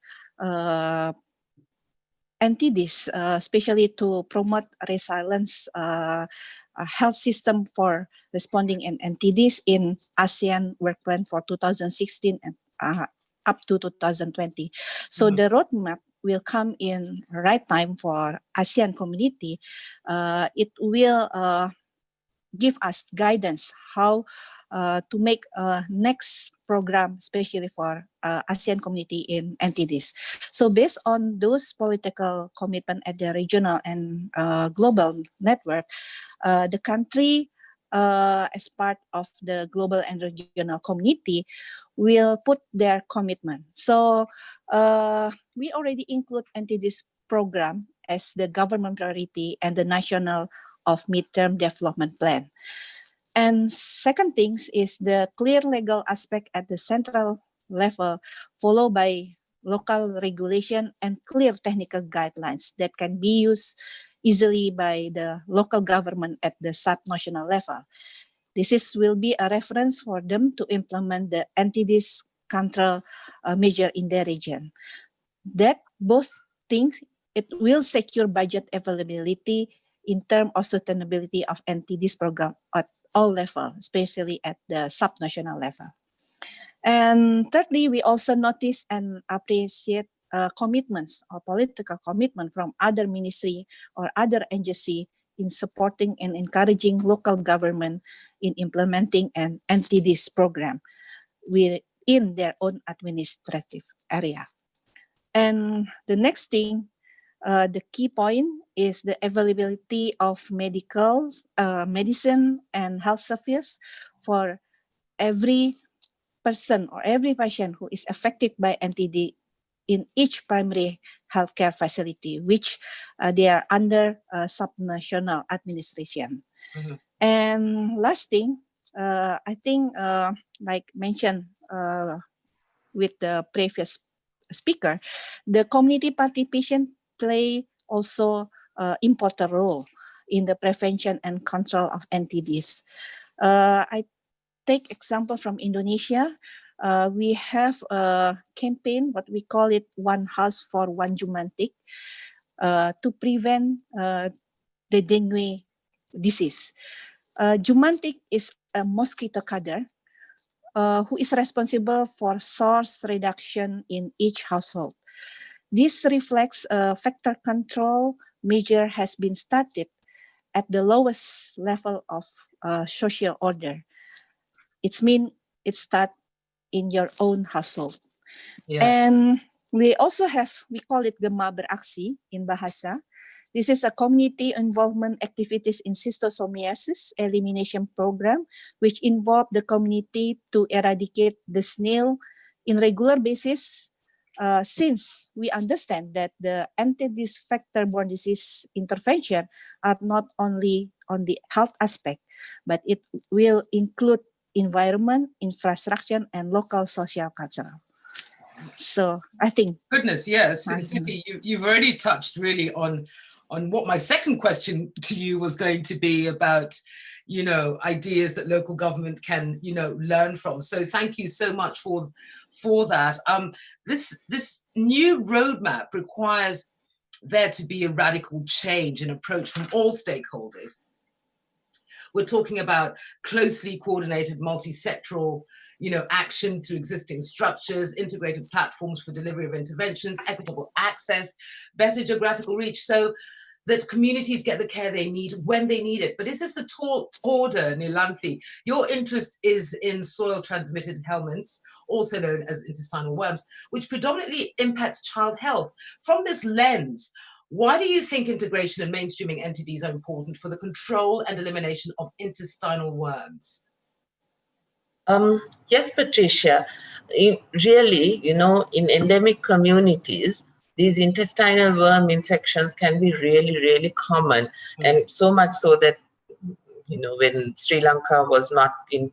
NTDs, especially to promote resilience health system for responding in NTDs in ASEAN Work Plan for 2016 and up to 2020. So the roadmap will come in right time for ASEAN community. It will give us guidance how to make a next program, especially for ASEAN community in NTDs. So based on those political commitment at the regional and global network, the country as part of the global and regional community will put their commitment. So we already include NTDs program as the government priority and the national of midterm development plan. And second things is the clear legal aspect at the central level, followed by local regulation and clear technical guidelines that can be used easily by the local government at the sub-national level. This will be a reference for them to implement the NTD's control measure in their region. That both things, it will secure budget availability in terms of sustainability of NTD's program at all levels, especially at the sub-national level. And thirdly, we also notice and appreciate commitments or political commitment from other ministry or other agency in supporting and encouraging local government in implementing an NTD's program within their own administrative area. And the next thing, the key point is the availability of medicine and health service for every person or every patient who is affected by NTD in each primary healthcare facility, which they are under subnational administration. And last thing, I think, like mentioned with the previous speaker, the community participation play also important role in the prevention and control of NTDs. I take example from Indonesia. We have a campaign, what we call it, One House for One Jumantik, to prevent the dengue disease. Jumantik is a mosquito cutter who is responsible for source reduction in each household. This reflects a factor control measure has been started at the lowest level of social order. It means it starts in your own household. Yeah. And we also have, we call it Gema Beraksi in Bahasa. This is a community involvement activities in schistosomiasis elimination program, which involve the community to eradicate the snail in regular basis, since we understand that the NTD vector-borne disease intervention are not only on the health aspect, but it will include environment, infrastructure, and local social cultural. So I think. Goodness, yes, Sifi, you've already touched really on what my second question to you was going to be about, you know, ideas that local government can, you know, learn from. So thank you so much for that. This new roadmap requires there to be a radical change in approach from all stakeholders. We're talking about closely coordinated multi-sectoral, you know, action through existing structures, integrated platforms for delivery of interventions, equitable access, better geographical reach, so that communities get the care they need when they need it. But is this a tall order, Nilanthi? Your interest is in soil-transmitted helminths, also known as intestinal worms, which predominantly impacts child health. From this lens, why do you think integration and mainstreaming NTDs are important for the control and elimination of intestinal worms? Yes, Patricia. Really, you know, in endemic communities, these intestinal worm infections can be really, really common. And so much so that, you know, when Sri Lanka was not in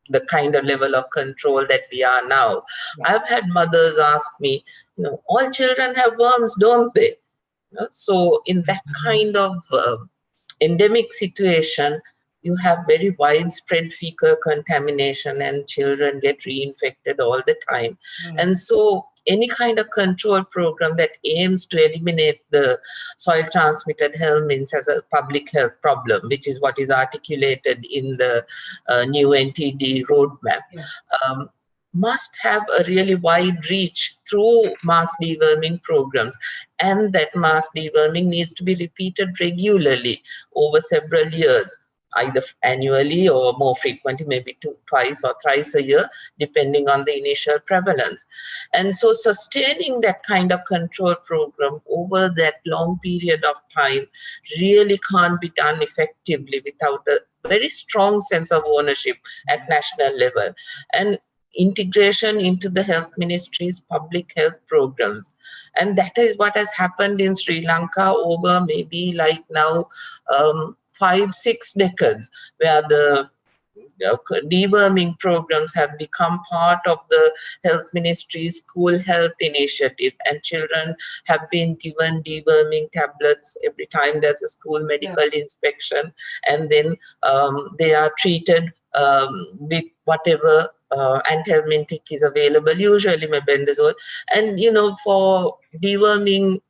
the kind of level of control that we are now, I've had mothers ask me, you know, all children have worms, don't they? You know? So in that kind of endemic situation, you have very widespread fecal contamination and children get reinfected all the time. And so any kind of control program that aims to eliminate the soil transmitted helminths as a public health problem, which is what is articulated in the new NTD roadmap, must have a really wide reach through mass deworming programs. And that mass deworming needs to be repeated regularly over several years, either annually or more frequently, maybe twice or thrice a year, depending on the initial prevalence. And so sustaining that kind of control program over that long period of time really can't be done effectively without a very strong sense of ownership at national level and integration into the health ministry's public health programs. And that is what has happened in Sri Lanka over maybe like now 5-6 decades, where the deworming programs have become part of the health ministry's school health initiative, and children have been given deworming tablets every time there's a school medical inspection, and then they are treated with whatever anthelmintic is available, usually mebendazole. And you know, for deworming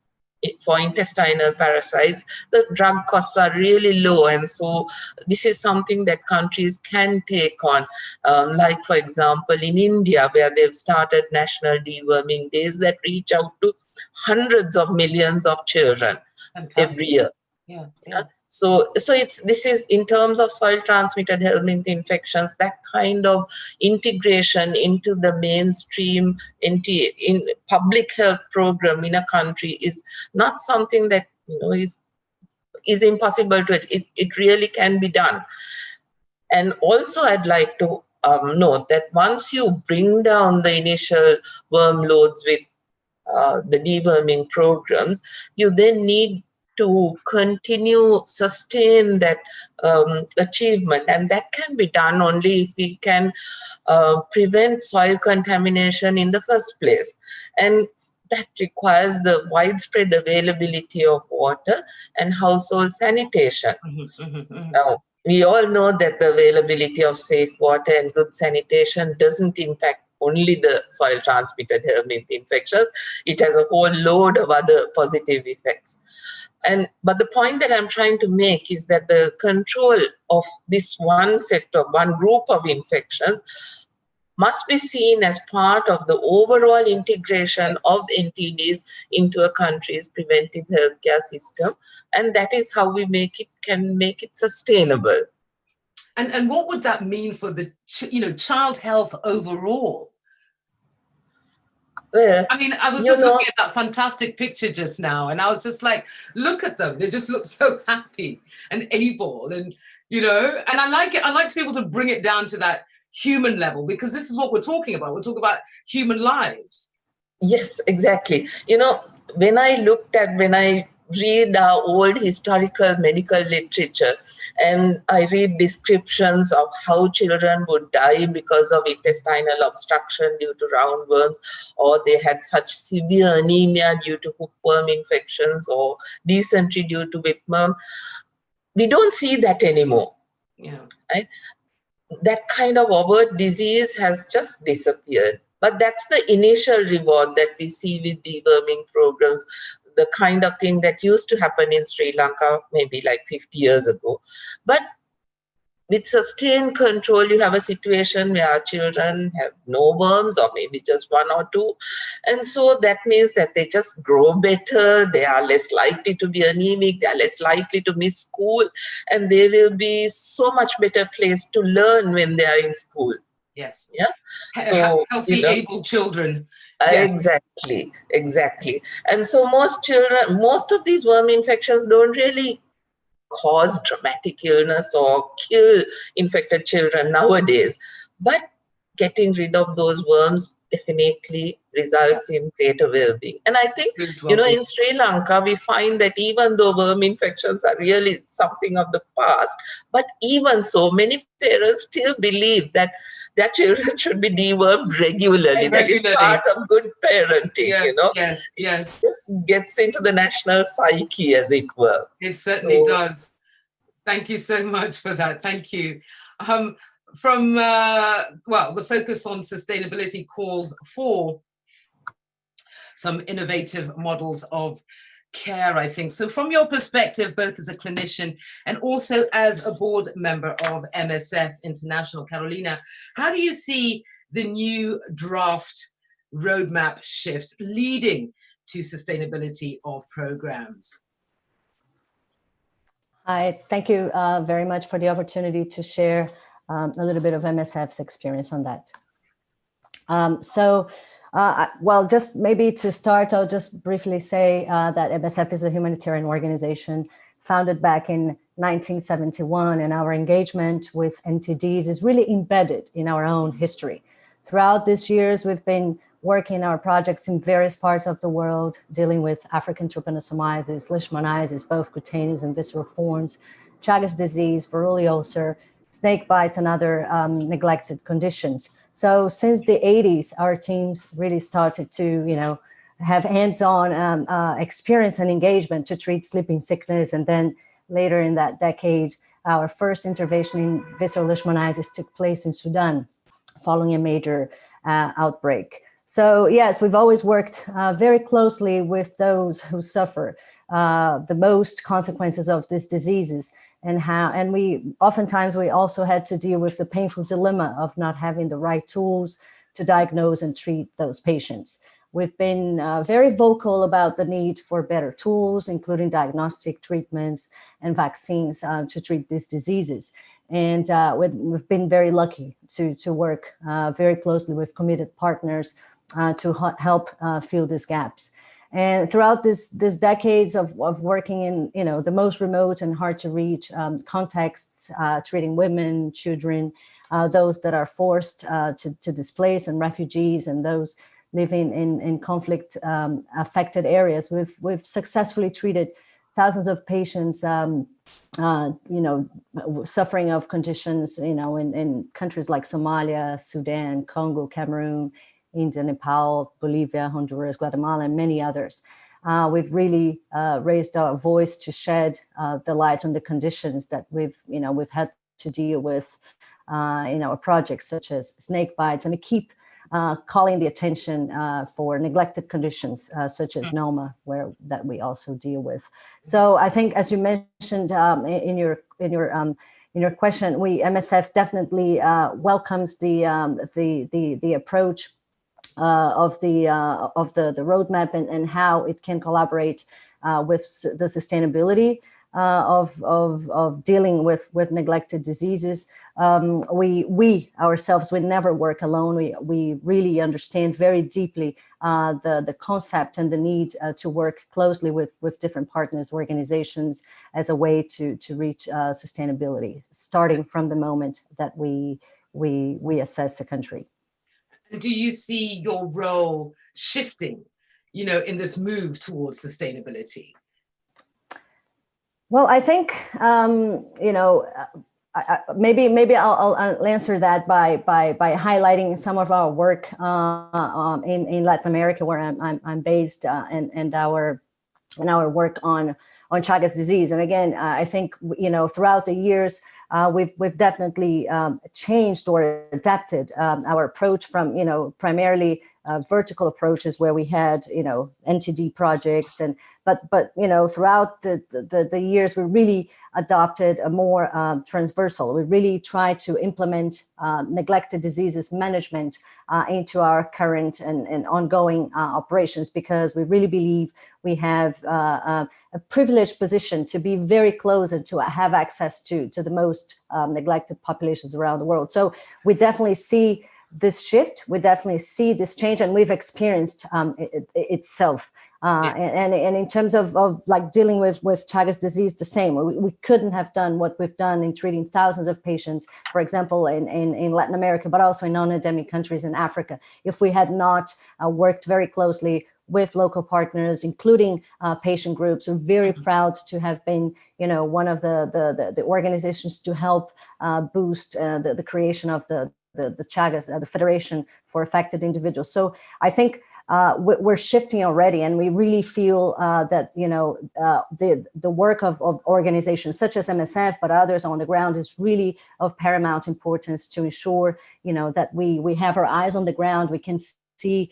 for intestinal parasites, the drug costs are really low, and so this is something that countries can take on. Like for example, in India, where they've started national deworming days that reach out to hundreds of millions of children every year. So this is in terms of soil transmitted helminth infections, that kind of integration into the mainstream in public health program in a country is not something that, you know, is impossible to achieve. It really can be done. And also I'd like to note that once you bring down the initial worm loads with the deworming programs, you then need to sustain that achievement, and that can be done only if we can prevent soil contamination in the first place, and that requires the widespread availability of water and household sanitation. Now, we all know that the availability of safe water and good sanitation doesn't impact only the soil transmitted helminth infections. It has a whole load of other positive effects. But the point that I'm trying to make is that the control of this one group of infections must be seen as part of the overall integration of NTDs into a country's preventive healthcare system, and that is how we can make it sustainable. And what would that mean for the child health overall? Well, I mean, I was just looking at that fantastic picture just now, and I was just like, look at them. They just look so happy and able, and, you know, and I like it. I like to be able to bring it down to that human level, because this is what we're talking about. We're talking about human lives. Yes, exactly. You know, when I read our old historical medical literature, and I read descriptions of how children would die because of intestinal obstruction due to roundworms, or they had such severe anemia due to hookworm infections, or dysentery due to whipworm, we don't see that anymore. Yeah. Right? That kind of overt disease has just disappeared. But that's the initial reward that we see with deworming programs, the kind of thing that used to happen in Sri Lanka maybe like 50 years ago. But with sustained control, you have a situation where our children have no worms, or maybe just one or two. And so that means that they just grow better, they are less likely to be anemic, they are less likely to miss school, and they will be so much better placed to learn when they are in school. Yes. Yeah. So, healthy, you know, able children. Yes. Exactly. And so most of these worm infections don't really cause dramatic illness or kill infected children nowadays. But getting rid of those worms definitely results in greater well-being. And I think, you know, in Sri Lanka, we find that even though worm infections are really something of the past, but even so, many parents still believe that their children should be dewormed regularly. That is part of good parenting, yes, you know. Yes. It just gets into the national psyche, as it were. It certainly does. Thank you so much for that. Thank you. From, well, the focus on sustainability calls for some innovative models of care, I think. So from your perspective, both as a clinician and also as a board member of MSF International, Carolina, how do you see the new draft roadmap shifts leading to sustainability of programs? Hi, thank you very much for the opportunity to share a little bit of MSF's experience on that. Well, just maybe to start, I'll just briefly say that MSF is a humanitarian organization founded back in 1971, and our engagement with NTDs is really embedded in our own history. Throughout these years, we've been working our projects in various parts of the world, dealing with African trypanosomiasis, leishmaniasis, both cutaneous and visceral forms, Chagas disease, varroa ulcer, snake bites, and other neglected conditions. So since the 80s, our teams really started to, you know, have hands-on experience and engagement to treat sleeping sickness. And then later in that decade, our first intervention in visceral leishmaniasis took place in Sudan following a major outbreak. So yes, we've always worked very closely with those who suffer the most consequences of these diseases, and we oftentimes also had to deal with the painful dilemma of not having the right tools to diagnose and treat those patients. We've been very vocal about the need for better tools, including diagnostic treatments and vaccines to treat these diseases. And we've been very lucky to work very closely with committed partners to help fill these gaps. And throughout this decades of working in, you know, the most remote and hard to reach contexts, treating women, children, those that are forced to displace, and refugees, and those living in conflict affected areas, we've successfully treated thousands of patients, you know, suffering of conditions, you know, in countries like Somalia, Sudan, Congo, Cameroon, India, Nepal, Bolivia, Honduras, Guatemala, and many others. We've really raised our voice to shed the light on the conditions that we've had to deal with in our projects, such as snake bites, and we keep calling the attention for neglected conditions such as NOMA, that we also deal with. So I think, as you mentioned in your question, MSF definitely welcomes the approach of the roadmap and how it can collaborate with the sustainability. of dealing with neglected diseases. We ourselves would never work alone. We really understand very deeply the concept and the need to work closely with different partners, organizations, as a way to reach sustainability, starting from the moment that we assess a country. Do you see your role shifting, in this move towards sustainability? Well, I think, maybe I'll answer that by highlighting some of our work in Latin America, where I'm based, and our work on Chagas disease. And again, I think throughout the years we've definitely changed or adapted our approach from primarily vertical approaches where we had NTD projects, but throughout the years we really adopted a more transversal. We really tried to implement neglected diseases management into our current and ongoing operations, because we really believe we have a privileged position to be very close and to have access to the most neglected populations around the world. So we definitely see this shift, we definitely see this change, and we've experienced itself. And in terms of like dealing with Chagas disease, the same. We couldn't have done what we've done in treating thousands of patients, for example, in Latin America, but also in non-endemic countries in Africa, if we had not worked very closely with local partners, including patient groups. We're very proud to have been, one of the organizations to help boost the creation of the Chagas, the Federation for Affected Individuals. So I think we're shifting already, and we really feel that the work of organizations such as MSF, but others on the ground, is really of paramount importance to ensure that we have our eyes on the ground. We can see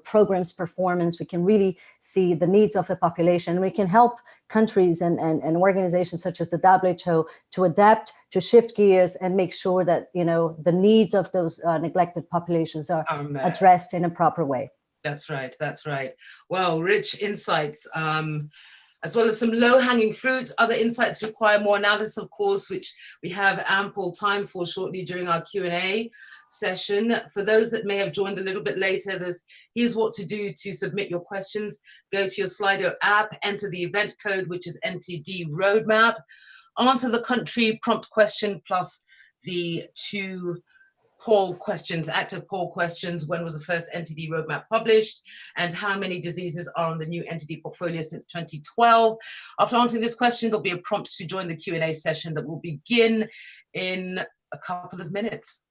programs performance. We can really see the needs of the population. We can help countries and organizations such as the WHO to adapt, to shift gears, and make sure that the needs of those neglected populations are addressed in a proper way. That's right. That's right. Well, rich insights, as well as some low-hanging fruit. Other insights require more analysis, of course, which we have ample time for shortly during our Q&A session. For those that may have joined a little bit later, here's what to do to submit your questions. Go to your Slido app, enter the event code, which is NTD Roadmap. Answer the country prompt question plus the 2 poll questions, active poll questions. When was the first NTD roadmap published, and how many diseases are on the new NTD portfolio since 2012? After answering this question, there'll be a prompt to join the Q&A session that will begin in a couple of minutes.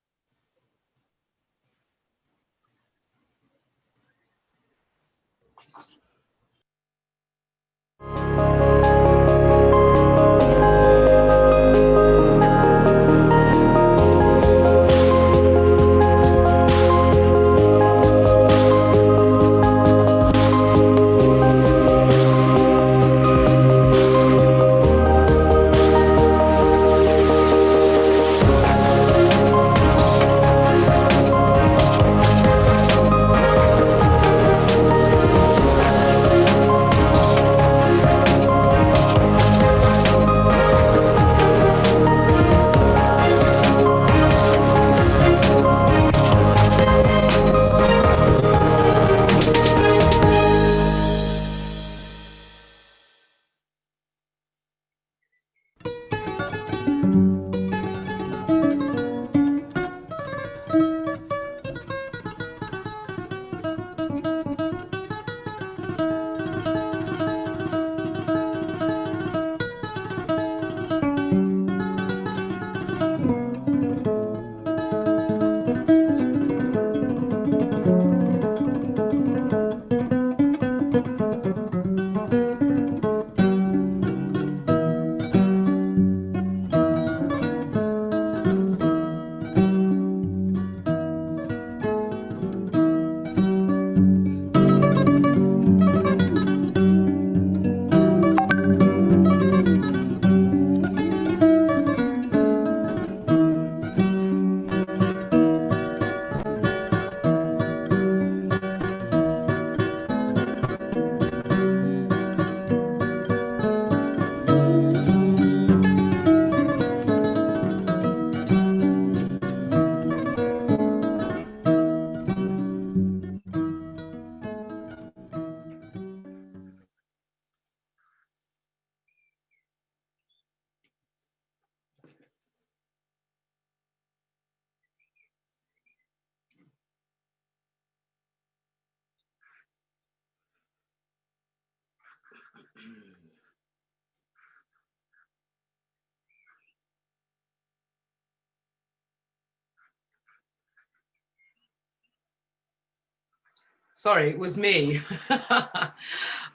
Sorry, it was me.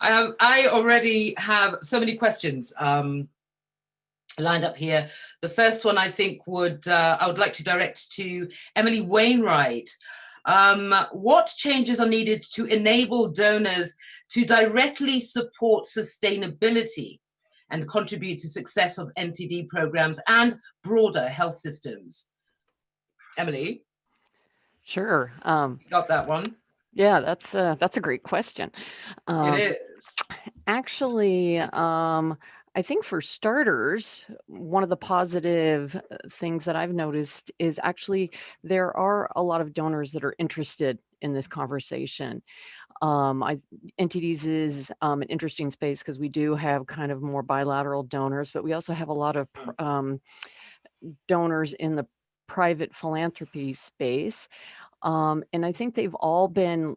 I already have so many questions lined up here. The first one I think I would like to direct to Emily Wainwright. What changes are needed to enable donors to directly support sustainability and contribute to success of NTD programs and broader health systems? Emily? Sure. Got that one? Yeah, that's a great question. It is. Actually, I think for starters, one of the positive things that I've noticed is actually there are a lot of donors that are interested in this conversation. NTDs is an interesting space because we do have kind of more bilateral donors, but we also have a lot of donors in the private philanthropy space. And I think they've all been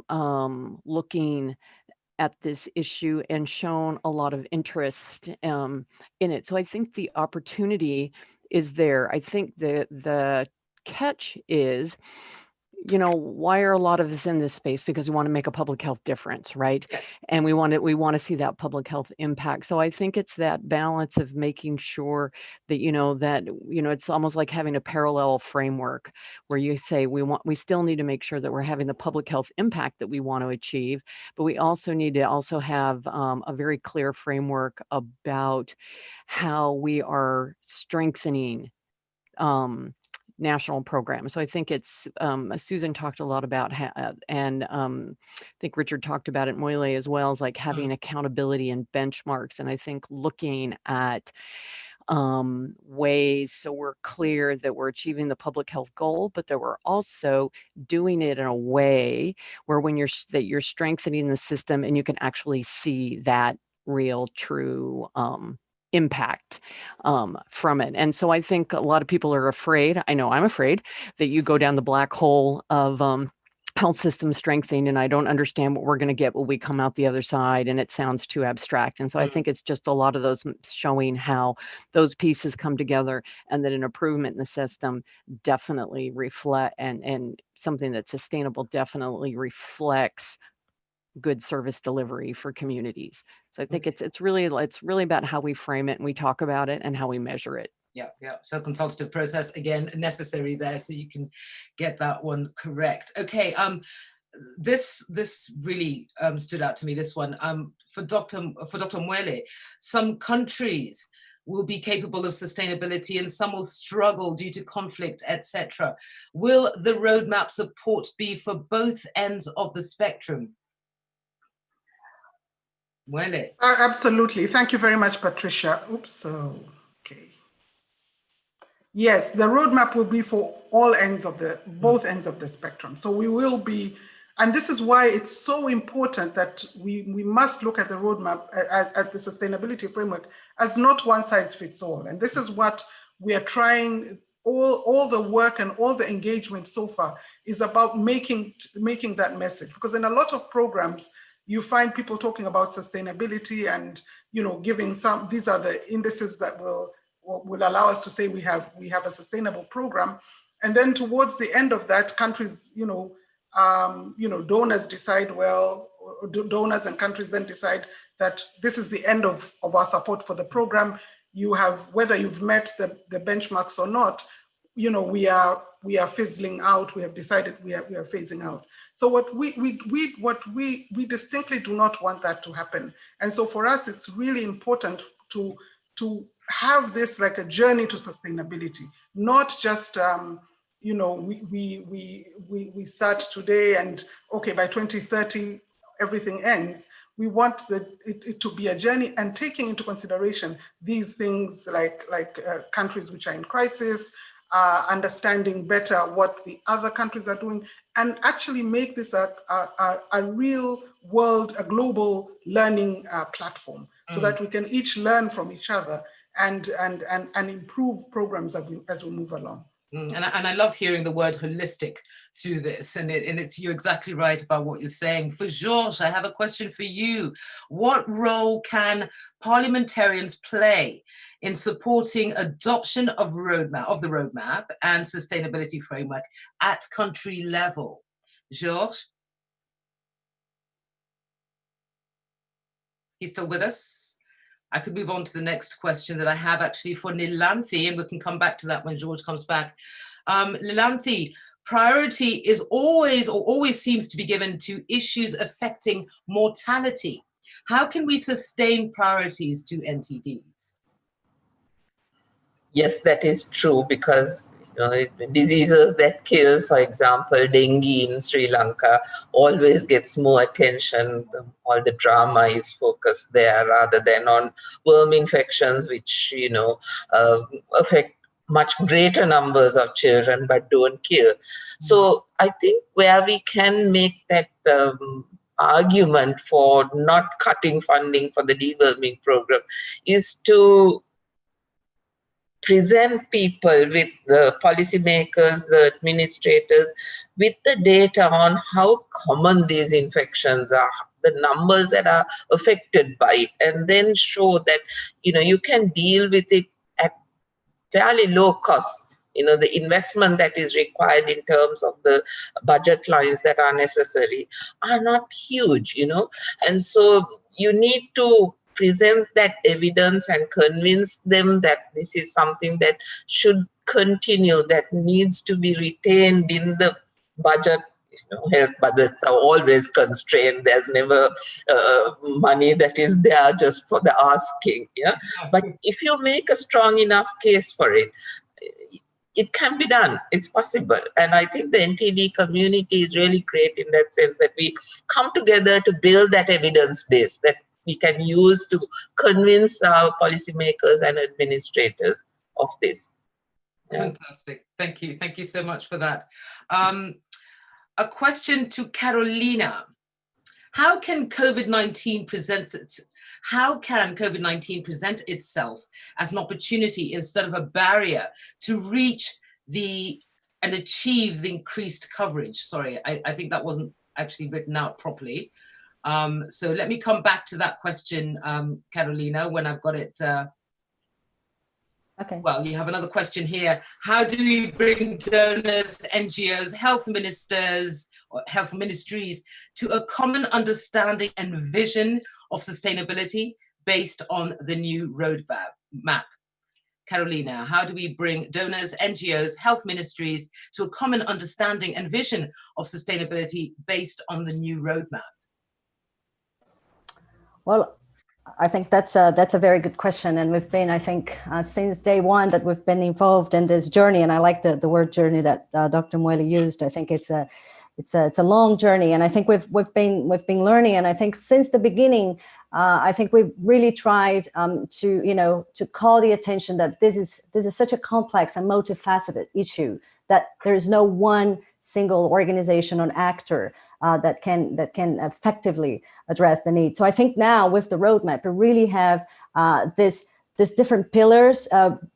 looking at this issue and shown a lot of interest in it. So I think the opportunity is there. I think the catch is, why are a lot of us in this space? Because we want to make a public health difference, right? Yes. And we want to see that public health impact. So I think it's that balance of making sure that, it's almost like having a parallel framework where you say we still need to make sure that we're having the public health impact that we want to achieve, but we also need to have a very clear framework about how we are strengthening national programs. So I think it's, Susan talked a lot about, and I think Richard talked about it, Moile as well, is like having accountability and benchmarks. And I think looking at ways so we're clear that we're achieving the public health goal, but that we're also doing it in a way where you're strengthening the system and you can actually see that real, true impact from it. And so I think a lot of people are afraid, I know I'm afraid, that you go down the black hole of health system strengthening, and I don't understand what we're going to get when we come out the other side, and it sounds too abstract. And so I think it's just a lot of those showing how those pieces come together, and that an improvement in the system definitely reflect, and something that's sustainable definitely reflects good service delivery for communities. So I think it's really about how we frame it and we talk about it and how we measure it. Yeah. So consultative process, again, necessary there, so you can get that one correct. Okay. This really stood out to me, this one. For Dr. Mwele, some countries will be capable of sustainability and some will struggle due to conflict, etc. Will the roadmap support be for both ends of the spectrum? Mwele. Absolutely. Thank you very much, Patricia. Oops. Okay. Yes, the roadmap will be for all ends of both ends of the spectrum. So we will be, and this is why it's so important that we must look at the roadmap, at the sustainability framework, as not one size fits all. And this is what we are trying, all the work and all the engagement so far is about making that message. Because in a lot of programs, you find people talking about sustainability and, giving these are the indices that will allow us to say we have a sustainable program. And then towards the end of that, countries, donors decide, donors and countries then decide that this is the end of our support for the program. You have, whether you've met the benchmarks or not, we are fizzling out. We have decided we are phasing out. So what we distinctly do not want that to happen. And so for us, it's really important to have this like a journey to sustainability, not just we start today and okay, by 2030 everything ends. We want it to be a journey, and taking into consideration these things like countries which are in crisis, understanding better what the other countries are doing, and actually make this a real world, a global learning platform, so that we can each learn from each other and improve programs as we move along. And I love hearing the word holistic through this, and you're exactly right about what you're saying. For Georges, I have a question for you. What role can parliamentarians play in supporting adoption of the roadmap and sustainability framework at country level? Georges? He's still with us. I could move on to the next question that I have actually for Nilanthi, and we can come back to that when George comes back. Nilanthi, priority is always seems to be given to issues affecting mortality. How can we sustain priorities to NTDs? Yes, that is true, because diseases that kill, for example, dengue in Sri Lanka, always gets more attention. All the drama is focused there rather than on worm infections, which affect much greater numbers of children but don't kill. So I think where we can make that argument for not cutting funding for the deworming program is to present people with the policymakers, the administrators, with the data on how common these infections are, the numbers that are affected by it, and then show that you can deal with it at fairly low cost. The investment that is required in terms of the budget lines that are necessary are not huge, and so you need to present that evidence and convince them that this is something that should continue, that needs to be retained in the budget. Health budgets are always constrained. There's never money that is there just for the asking. Yeah, but if you make a strong enough case for it, it can be done. It's possible. And I think the NTD community is really great in that sense, that we come together to build that evidence base that we can use to convince our policymakers and administrators of this. Yeah. Fantastic. Thank you. Thank you so much for that. A question to Carolina. How can COVID-19 present itself as an opportunity instead of a barrier to reach and achieve the increased coverage? Sorry, I think that wasn't actually written out properly. So let me come back to that question, Carolina, when I've got it. Okay. Well, you have another question here. How do we bring donors, NGOs, health ministers, or health ministries to a common understanding and vision of sustainability based on the new roadmap? Carolina, how do we bring donors, NGOs, health ministries to a common understanding and vision of sustainability based on the new roadmap? Well, I think that's a very good question, and we've been, I think, since day one that we've been involved in this journey. And I like the word journey that Dr. Mweli used. I think it's a long journey, and I think we've been learning. And I think since the beginning, I think we've really tried to call the attention that this is such a complex and multifaceted issue, that there is no one single organization or actor that can effectively address the need. So I think now with the roadmap, we really have this different pillars,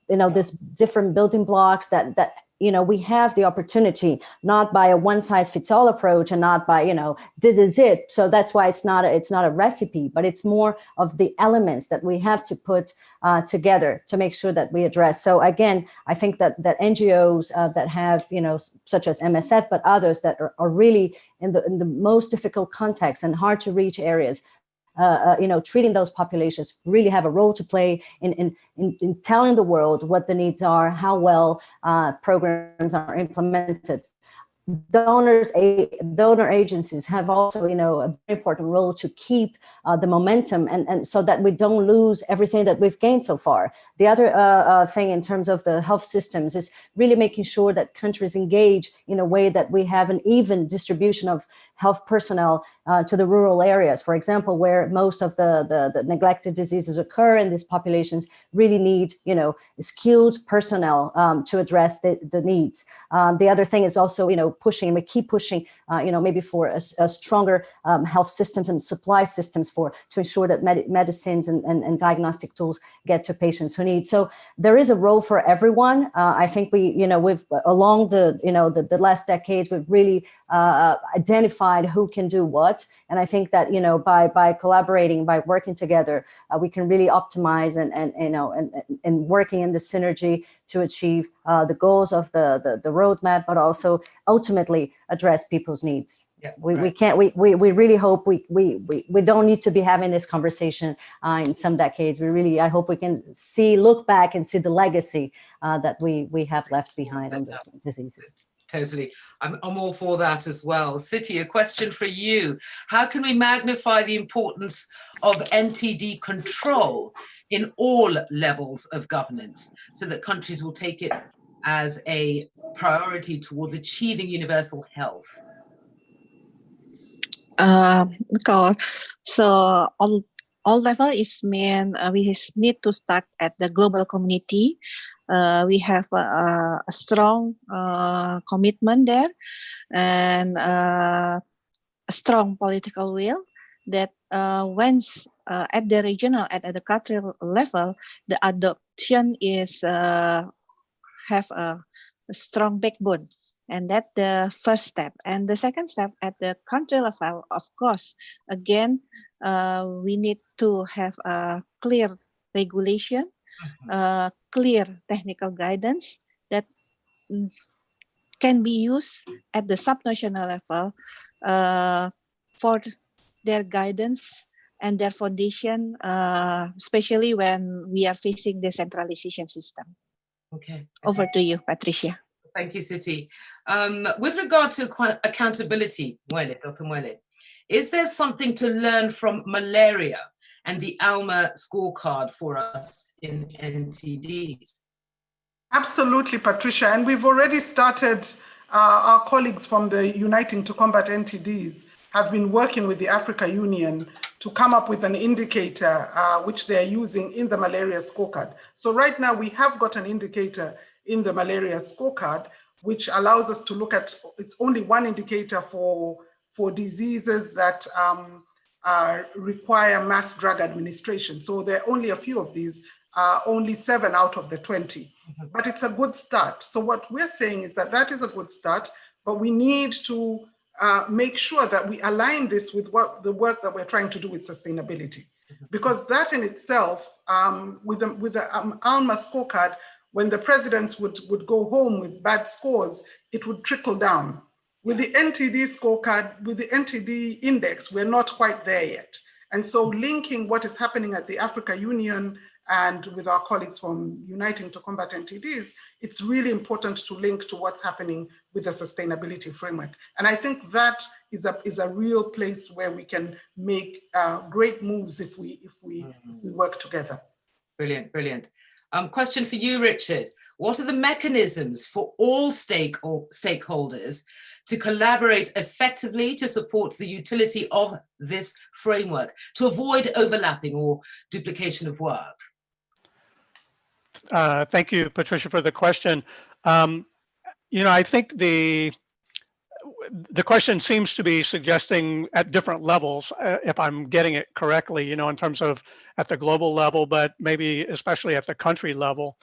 this different building blocks that we have the opportunity, not by a one-size-fits-all approach and not by, this is it. So that's why it's not a recipe, but it's more of the elements that we have to put together to make sure that we address. So again, I think that NGOs that have, such as MSF, but others that are really in the most difficult contexts and hard to reach areas, treating those populations really have a role to play in telling the world what the needs are, how well programs are implemented. Donor agencies have also, a very important role to keep the momentum and so that we don't lose everything that we've gained so far. The other thing in terms of the health systems is really making sure that countries engage in a way that we have an even distribution of health personnel to the rural areas, for example, where most of the neglected diseases occur, and these populations really need, skilled personnel to address the needs. The other thing is also, pushing, we keep pushing, maybe for a stronger health systems and supply systems to ensure that medicines and diagnostic tools get to patients who need. So there is a role for everyone. I think we've along the last decades, we've really identified who can do what. And I think that, by collaborating, by working together, we can really optimize and working in the synergy to achieve the goals of the roadmap, but also ultimately address people's needs. We can't, we really hope we don't need to be having this conversation in some decades. I hope we can look back and see the legacy that we have left behind on these diseases. Totally. I'm all for that as well. Siti, a question for you. How can we magnify the importance of NTD control in all levels of governance so that countries will take it as a priority towards achieving universal health? So all level is mean we need to start at the global community. We have a strong commitment there and a strong political will that once at the regional, at the country level, the adoption is have a strong backbone. And that's the first step. And the second step at the country level, of course, again, we need to have a clear regulation, clear technical guidance that can be used at the subnational level for their guidance and their foundation, especially when we are facing the centralization system. Okay. Over to you, Patricia. Thank you, Siti. With regard to accountability, Dr. Mwele, is there something to learn from malaria and the ALMA scorecard for us in NTDs? Absolutely, Patricia. And we've already started, our colleagues from the Uniting to Combat NTDs have been working with the Africa Union to come up with an indicator which they're using in the malaria scorecard. So right now we have got an indicator in the malaria scorecard, which allows us to look at, it's only one indicator for diseases that require mass drug administration. So there are only a few of these, only 7 out of the 20. But it's a good start. So what we're saying is that that is a good start, but we need to make sure that we align this with the work that we're trying to do with sustainability. Because that in itself, with the ALMA scorecard, when the presidents would go home with bad scores, it would trickle down. With the NTD scorecard, with the NTD index, we're not quite there yet. And so linking what is happening at the Africa Union and with our colleagues from Uniting to Combat NTDs, it's really important to link to what's happening with the sustainability framework. And I think that is a real place where we can make great moves if we work together. Brilliant, brilliant. Question for you, Richard. What are the mechanisms for all stakeholders to collaborate effectively to support the utility of this framework, to avoid overlapping or duplication of work? Thank you, Patricia, for the question. I think the question seems to be suggesting at different levels, if I'm getting it correctly, in terms of at the global level, but maybe especially at the country level.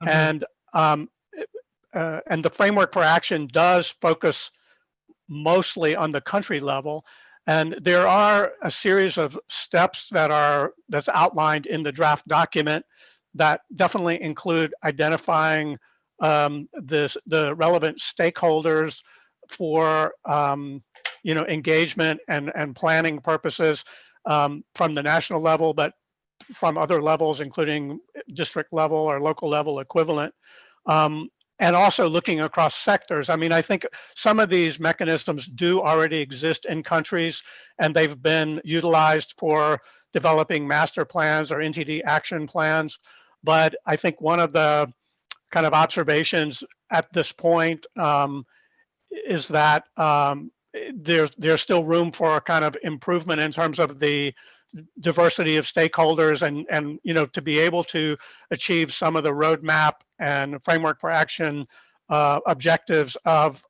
And the framework for action does focus mostly on the country level. And there are a series of steps that's outlined in the draft document that definitely include identifying the relevant stakeholders for engagement and planning purposes from the national level, but from other levels, including district level or local level equivalent, and also looking across sectors. I mean, I think some of these mechanisms do already exist in countries, and they've been utilized for developing master plans or NTD action plans. But I think one of the kind of observations at this point is that there's still room for a kind of improvement in terms of the diversity of stakeholders and to be able to achieve some of the roadmap and framework for action objectives of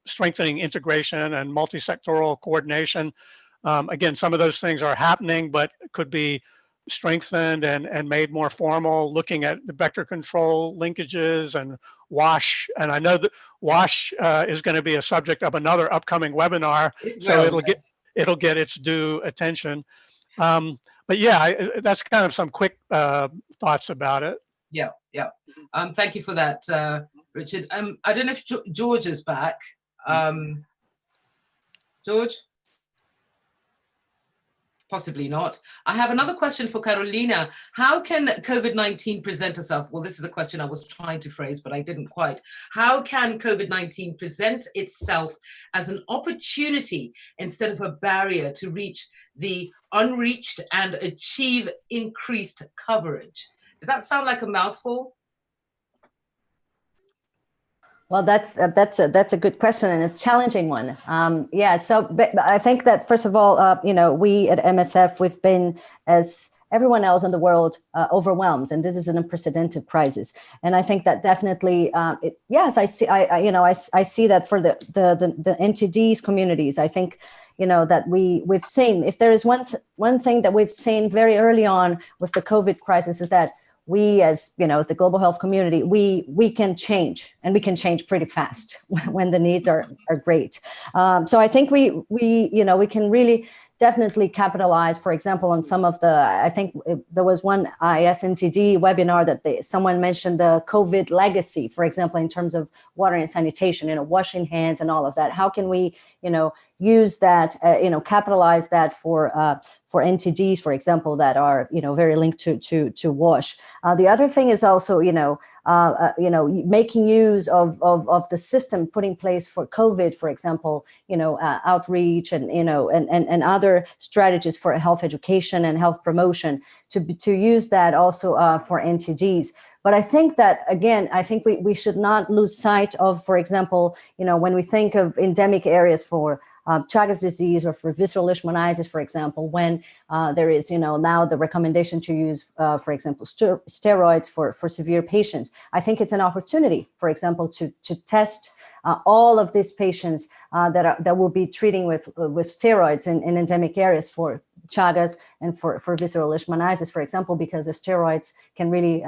strengthening integration and multi-sectoral coordination. Again, some of those things are happening, but could be strengthened and made more formal, looking at the vector control linkages and WASH. And I know that WASH is going to be a subject of another upcoming webinar, so it'll get its due attention. But yeah, that's kind of some quick thoughts about it. Yeah. Thank you for that, Richard. I don't know if George is back. George? Possibly not. I have another question for Carolina. How can COVID-19 present itself? Well, this is the question I was trying to phrase, but I didn't quite. How can COVID-19 present itself as an opportunity instead of a barrier to reach the unreached and achieve increased coverage? Does that sound like a mouthful? Well, that's a good question and a challenging one. Yeah, so but I think that first of all, we at MSF, we've been, as everyone else in the world, overwhelmed, and this is an unprecedented crisis. And I think that definitely, yes, I see that for the NTDs communities. I think that we've seen, if there is one thing that we've seen very early on with the COVID crisis, is that we, as the global health community, we can change, and we can change pretty fast when the needs are great. So I think we can really definitely capitalize, for example, on some of the, I think there was one NTD webinar that someone mentioned the COVID legacy, for example, in terms of water and sanitation, washing hands and all of that. How can we, use that, capitalize that for NTDs, for example, that are, very linked to WASH. The other thing is also, making use of the system put in place for COVID, for example, outreach and other strategies for health education and health promotion to use that also for NTDs. But I think that, again, we should not lose sight of, for example, when we think of endemic areas for Chagas disease or for visceral leishmaniasis, for example, when there is, now the recommendation to use, for example, steroids for severe patients. I think it's an opportunity, for example, to test all of these patients that will be treating with steroids in endemic areas for Chagas and for visceral leishmaniasis, for example, because the steroids can really,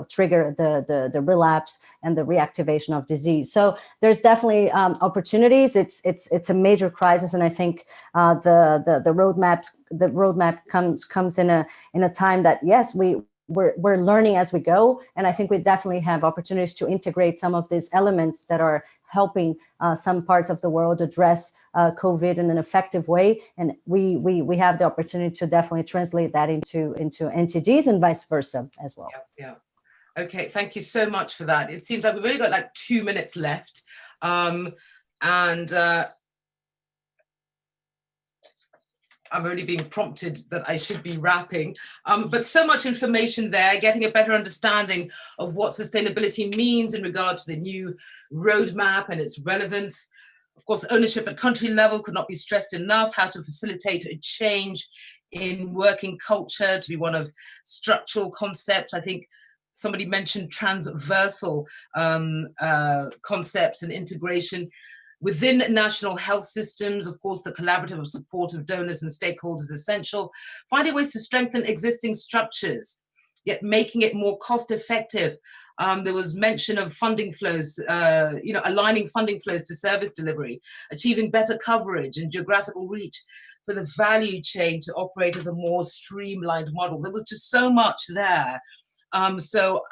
trigger the relapse and the reactivation of disease. So there's definitely opportunities. It's a major crisis, and I think the roadmap comes in a time that, yes, we're learning as we go, and I think we definitely have opportunities to integrate some of these elements that are helping some parts of the world address COVID in an effective way, and we have the opportunity to definitely translate that into NTDs and vice versa as well. Yeah. Okay, thank you so much for that. It seems like we've only got like 2 minutes left, and I'm already being prompted that I should be wrapping, but so much information there, getting a better understanding of what sustainability means in regard to the new roadmap and its relevance. Of course, ownership at country level could not be stressed enough, how to facilitate a change in working culture to be one of structural concepts. I think somebody mentioned transversal concepts and integration within national health systems. Of course, the collaborative support of donors and stakeholders is essential. Finding ways to strengthen existing structures, yet making it more cost effective. There was mention of funding flows, aligning funding flows to service delivery, achieving better coverage and geographical reach for the value chain to operate as a more streamlined model. There was just so much there. And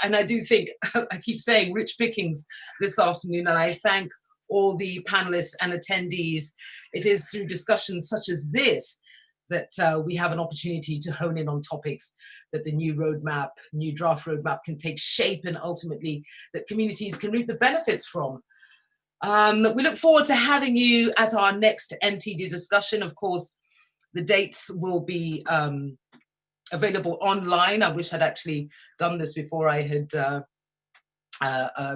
I do think, I keep saying rich pickings this afternoon, and I thank all the panelists and attendees. It is through discussions such as this that we have an opportunity to hone in on topics that the new draft roadmap can take shape, and ultimately that communities can reap the benefits from. We look forward to having you at our next NTD discussion. Of course, the dates will be available online. I wish I'd actually done this before I had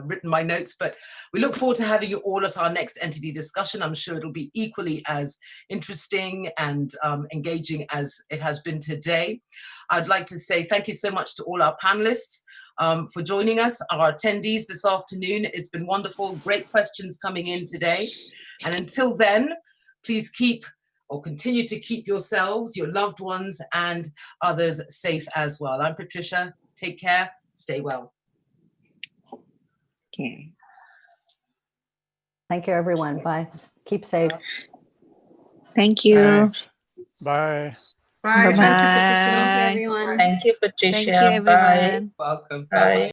written my notes, but we look forward to having you all at our next NTD discussion. I'm sure it'll be equally as interesting and engaging as it has been today. I'd like to say thank you so much to all our panelists for joining us, our attendees this afternoon. It's been wonderful, great questions coming in today. And until then, please continue to keep yourselves, your loved ones, and others safe as well. I'm Patricia. Take care. Stay well. Okay. Thank you, everyone. Bye. Keep safe. Thank you. Thanks. Bye. Bye. Bye-bye. Thank you, Patricia. Thank you, everyone. Thank you, Patricia. Thank you, everyone. Bye. Welcome. Bye.